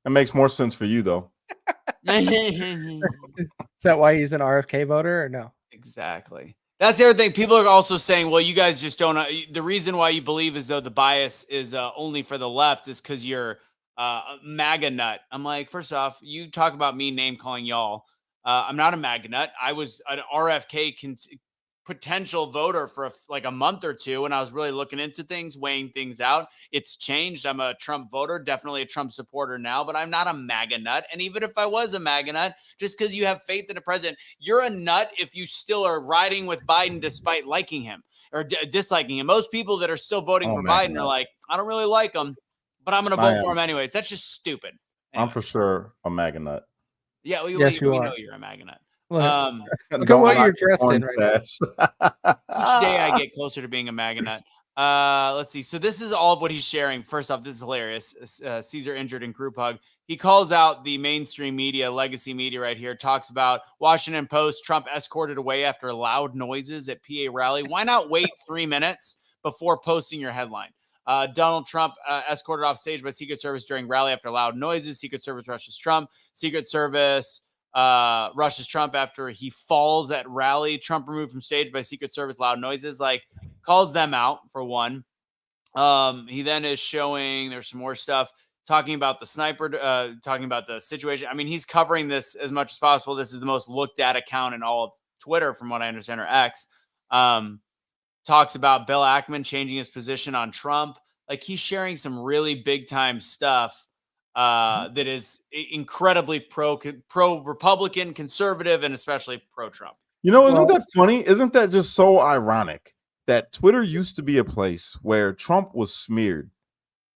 It makes more sense for you though. Is that why he's an RFK voter or no? Exactly. That's the other thing. People are also saying, well, you guys just don't. The reason why you believe as though the bias is only for the left is because you're a MAGA nut. I'm like, first off, you talk about me name calling y'all. I'm not a MAGA nut. I was an RFK potential voter for like a month or two, and I was really looking into things, weighing things out. It's changed. I'm a Trump voter, definitely a Trump supporter now, but I'm not a MAGA nut. And even if I was a MAGA nut, just because you have faith in the president, you're a nut if you still are riding with Biden despite liking him or disliking him. Most people that are still voting for Biden are like, I don't really like him, but I'm going to vote for him anyways. That's just stupid. I'm for sure a MAGA nut. Yeah, we Yes, you know are. you're a MAGA nut. Look at Don't what knock you're the dressed in orange right now. Each day I get closer to being a MAGA nut. Let's see. So this is all of what he's sharing. First off, this is hilarious. Caesar injured in group hug. He calls out the mainstream media, legacy media right here, talks about Washington Post, Trump escorted away after loud noises at PA rally. Why not wait 3 minutes before posting your headline? Donald Trump escorted off stage by Secret Service during rally after loud noises. Secret Service rushes Trump. Secret Service rushes Trump after he falls at rally. Trump removed from stage by Secret Service, loud noises, like calls them out for one. He then is showing there's some more stuff talking about the sniper, talking about the situation. I mean, he's covering this as much as possible. This is the most looked at account in all of Twitter, from what I understand, or X. Talks about Bill Ackman changing his position on Trump. Like, he's sharing some really big time stuff that is incredibly pro Republican, conservative, and especially pro Trump. You know, isn't that funny? Isn't that just so ironic that Twitter used to be a place where Trump was smeared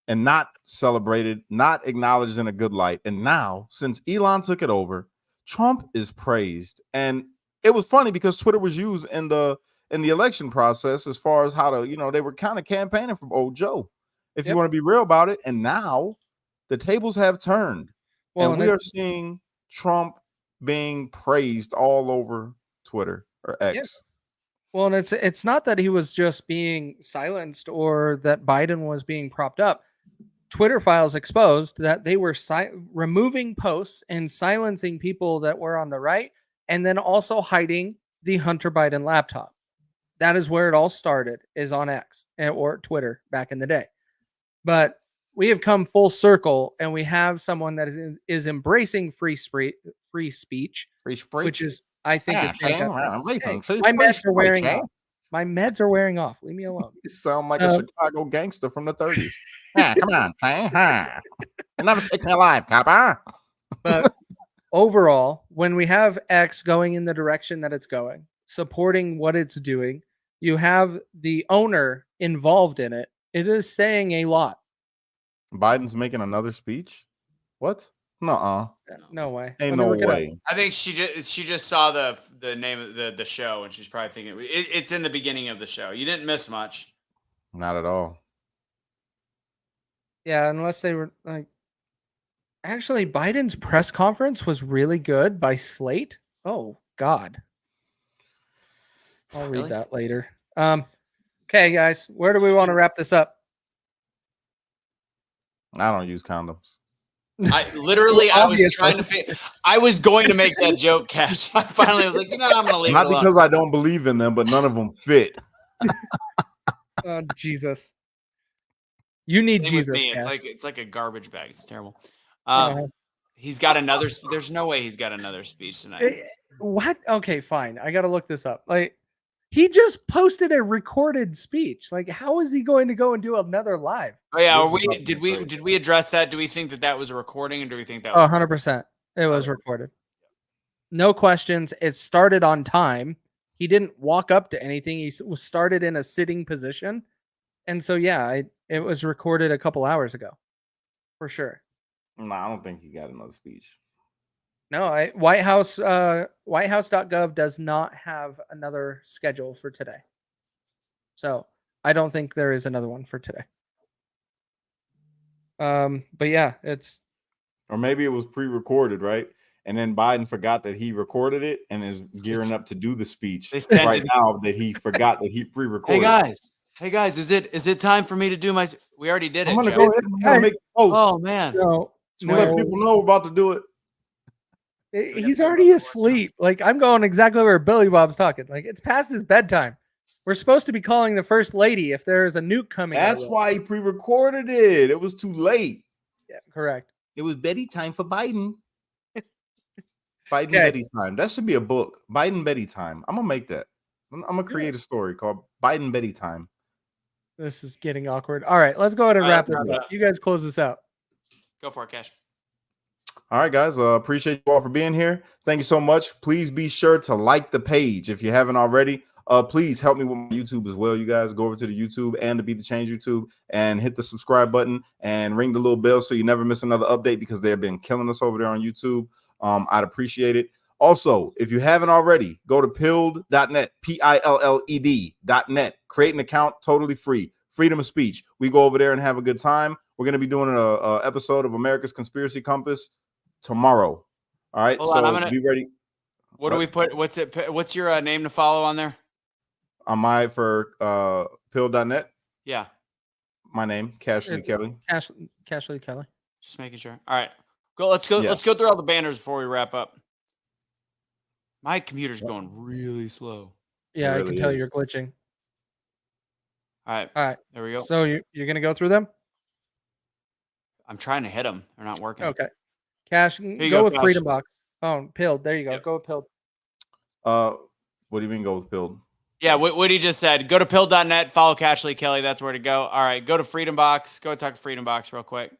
and not celebrated, not acknowledged in a good light. And now, since Elon took it over, Trump is praised. And it was funny because Twitter was used in the election process as far as how to, you know, they were kind of campaigning for old Joe, if you want to be real about it. And now the tables have turned, and we are seeing Trump being praised all over Twitter or X. Yeah. Well, and it's not that he was just being silenced or that Biden was being propped up. Twitter files exposed that they were removing posts and silencing people that were on the right, and then also hiding the Hunter Biden laptop. That is where it all started, is on X or Twitter back in the day. But we have come full circle, and we have someone that is embracing free speech, which is, I think, is fantastic. My meds are wearing off. My meds are wearing off. Leave me alone. You sound like a Chicago gangster from the 30s. Come on, you'll never take me alive, copper. But overall, when we have X going in the direction that it's going, supporting what it's doing, you have the owner involved in it. It is saying a lot. Biden's making another speech? What? Nuh-uh. No way. Ain't no way. I think she just saw the name of the show, and she's probably thinking it's in the beginning of the show. You didn't miss much. Not at all. Yeah, unless they were like, actually, Biden's press conference was really good by Slate. Oh God. I'll read that later. Okay, guys, where do we want to wrap this up? I don't use condoms. I was going to make that joke, Kash. I finally was like, I'm going to leave Not it alone. because I don't believe in them, but none of them fit. Oh, Jesus. You need Same Jesus. with me. It's like a garbage bag. It's terrible. He's got another. There's no way he's got another speech tonight. What? Okay, fine. I got to look this up. Like, he just posted a recorded speech. Like, how is he going to go and do another live? Oh yeah, did we address that? Do we think that was a recording, or do we think that was 100%? It was recorded. No questions. It started on time. He didn't walk up to anything. He was started in a sitting position, and so yeah, it was recorded a couple hours ago, for sure. No, I don't think he got another speech. No, White House, whitehouse.gov does not have another schedule for today. So I don't think there is another one for today. But yeah, or maybe it was pre-recorded, right? And then Biden forgot that he recorded it and is gearing up to do the speech right now that he forgot that he pre-recorded. Hey guys, is it time for me to do my? We already did it. I'm gonna go ahead and make a post. Oh man, let people know about to do it. He's already asleep. Like, I'm going exactly where Billy Bob's talking. Like, it's past his bedtime. We're supposed to be calling the first lady if there's a nuke coming. That's why he pre-recorded it. It was too late. Yeah, correct. It was Betty time for Biden. Biden Betty time. That should be a book. Biden Betty time. I'm gonna make that. I'm gonna create a story called Biden Betty Time. This is getting awkward. All right, let's go ahead and wrap this up. You guys close this out. Go for it, Cash. All right, guys. Appreciate you all for being here. Thank you so much. Please be sure to like the page if you haven't already. Please help me with my YouTube as well. You guys go over to the YouTube and the Be the Change YouTube and hit the subscribe button and ring the little bell so you never miss another update because they've been killing us over there on YouTube. I'd appreciate it. Also, if you haven't already, go to pilled.net, PILLED.net. Create an account, totally free. Freedom of speech. We go over there and have a good time. We're going to be doing an episode of America's Conspiracy Compass tomorrow. All right, Hold on, so be ready. What do we put? What's your name to follow on there? On my for pill.net. Yeah. My name, Kash Lee Kelly. Kash Lee Kelly. Just making sure. All right. Let's go through all the banners before we wrap up. My computer's going really slow. Yeah, I can tell you're glitching. All right. There we go. So you're gonna go through them? I'm trying to hit them. They're not working. Okay. Cash, go with Cash. Freedom Box. Oh, Pilled. There you go. Yep. Go with Pilled. What do you mean go with Pilled? Yeah, what he just said. Go to pill.net, follow Kash Lee Kelly. That's where to go. All right, go to Freedom Box. Go talk to Freedom Box real quick.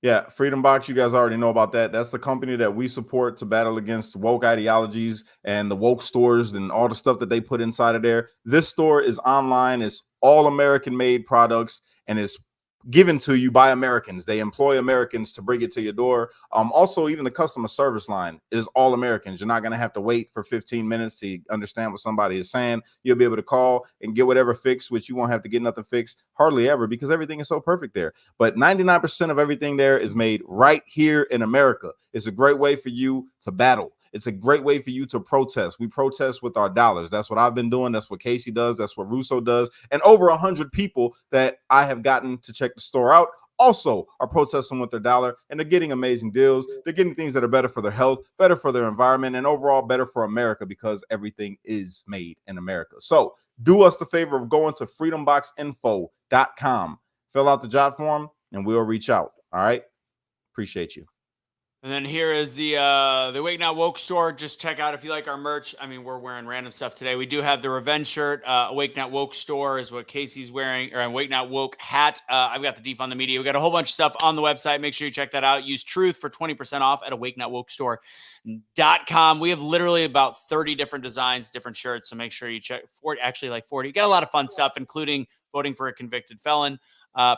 Yeah, Freedom Box, you guys already know about that. That's the company that we support to battle against woke ideologies and the woke stores and all the stuff that they put inside of there. This store is online. It's all American-made products, and it's given to you by Americans. They employ Americans to bring it to your door. Also, even the customer service line is all Americans. You're not going to have to wait for 15 minutes to understand what somebody is saying. You'll be able to call and get whatever fixed, which you won't have to get nothing fixed hardly ever because everything is so perfect there. But 99% of everything there is made right here in America. It's a great way for you to battle. It's a great way for you to protest. We protest with our dollars. That's what I've been doing. That's what Kaecey does. That's what Russo does. And over 100 people that I have gotten to check the store out also are protesting with their dollar, and they're getting amazing deals. They're getting things that are better for their health, better for their environment, and overall better for America because everything is made in America. So do us the favor of going to freedomboxinfo.com. Fill out the job form, and we'll reach out. All right? Appreciate you. And then here is the Wake Not Woke store. Just check out if you like our merch. I mean, we're wearing random stuff today. We do have the Revenge shirt. Wake Not Woke store is what Kaecey's wearing, or a Wake Not Woke hat. I've got the Defund the Media. We got a whole bunch of stuff on the website. Make sure you check that out. Use Truth for 20% off at awakenotwokestore.com. We have literally about 30 different designs, different shirts. So make sure you check. Actually, like 40. Got a lot of fun stuff, including voting for a convicted felon.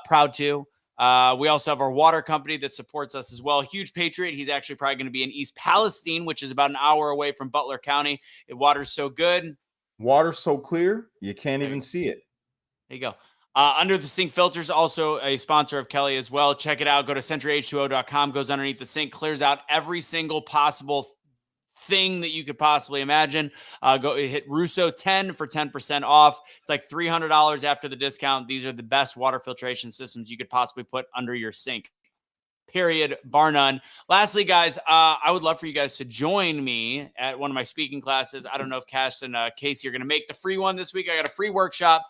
Proud to. We also have our water company that supports us as well. Huge patriot. He's actually probably going to be in East Palestine, which is about an hour away from Butler County. Water's so good. Water's so clear, you can't even see it. There you go. Under the Sink Filters, also a sponsor of Kelly as well. Check it out. Go to centuryh2o.com. Goes underneath the sink, clears out every single possible thing that you could possibly imagine. Go hit Russo 10 for 10% off. It's like $300 after the discount. These are the best water filtration systems you could possibly put under your sink. Period, bar none. Lastly, guys, I would love for you guys to join me at one of my speaking classes. I don't know if Kash and Kaecey are going to make the free one this week. I got a free workshop,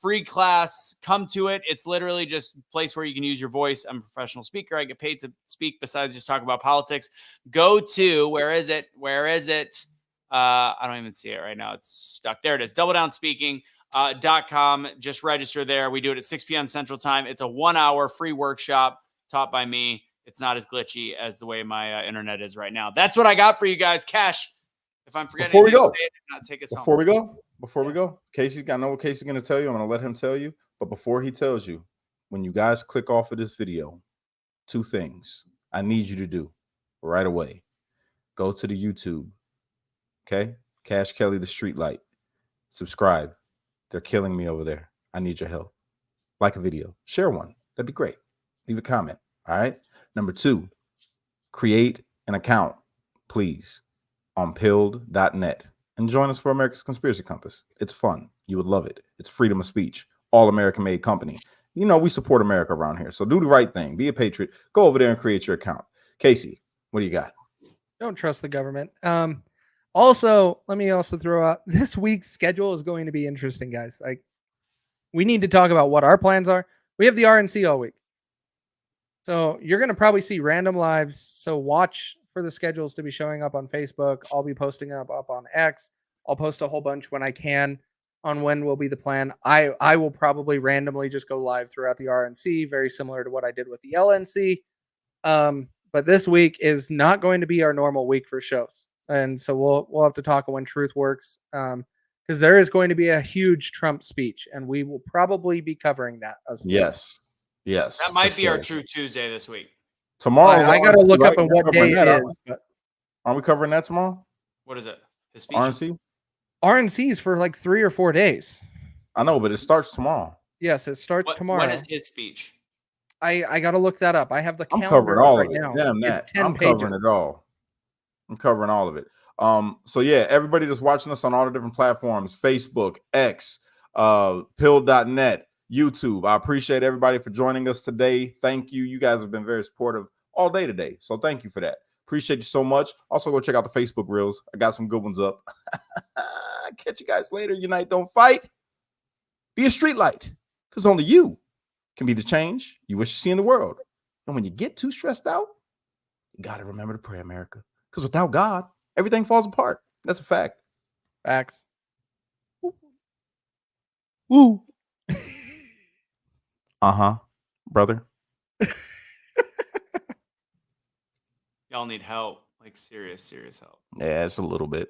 free class. Come to it. It's literally just a place where you can use your voice. I'm a professional speaker. I get paid to speak besides just talk about politics. Go to, where is it? I don't even see it right now. It's stuck. There it is. DoubleDownSpeaking.com. Just register there. We do it at 6 p.m. Central Time. It's a 1-hour free workshop taught by me. It's not as glitchy as the way my internet is right now. That's what I got for you guys. Kash, if I'm forgetting Before we go, say it, if not, take us home. Before we go, Kaecey, I know what Kaecey's going to tell you. I'm going to let him tell you. But before he tells you, when you guys click off of this video, 2 things I need you to do right away. Go to the YouTube. Okay? Kash Kelly, the Streetlight. Subscribe. They're killing me over there. I need your help. Like a video. Share one. That'd be great. Leave a comment. All right? Number 2, create an account, please, on pilled.net. And join us for America's Conspiracy Compass. It's fun. You would love it. It's freedom of speech. All American-made company. You know, we support America around here. So do the right thing. Be a patriot. Go over there and create your account. Kaecey, what do you got? Don't trust the government. Also, let me also throw out this week's schedule is going to be interesting, guys. Like, we need to talk about what our plans are. We have the RNC all week. So you're going to probably see random lives. So watch for the schedules to be showing up on Facebook. I'll be posting up on X. I'll post a whole bunch when I can on when will be the plan. I will probably randomly just go live throughout the RNC, very similar to what I did with the LNC. But this week is not going to be our normal week for shows, and so we'll have to talk when Truth works, because there is going to be a huge Trump speech, and we will probably be covering that. Yes. That might be our True Tuesday this week. Tomorrow. I got to look up on what day it is. But aren't we covering that tomorrow? What is it? His speech? RNC is for like 3 or 4 days. I know, but it starts tomorrow. Yes, it starts tomorrow. When is his speech? I got to look that up. I have the calendar I'm covering all right of it. now. Damn that. It's 10 I'm pages. covering it all. I'm covering all of it. So yeah, everybody that's watching us on all the different platforms, Facebook, X, pill.net, YouTube. I appreciate everybody for joining us today. Thank you. You guys have been very supportive all day today. So thank you for that. Appreciate you so much. Also go check out the Facebook Reels. I got some good ones up. Catch you guys later. Unite, don't fight. Be a street light, because only you can be the change you wish to see in the world. And when you get too stressed out, you got to remember to pray, America. Because without God, everything falls apart. That's a fact. Facts. Woo. Brother. Y'all need help. Like serious help. Yeah, it's a little bit.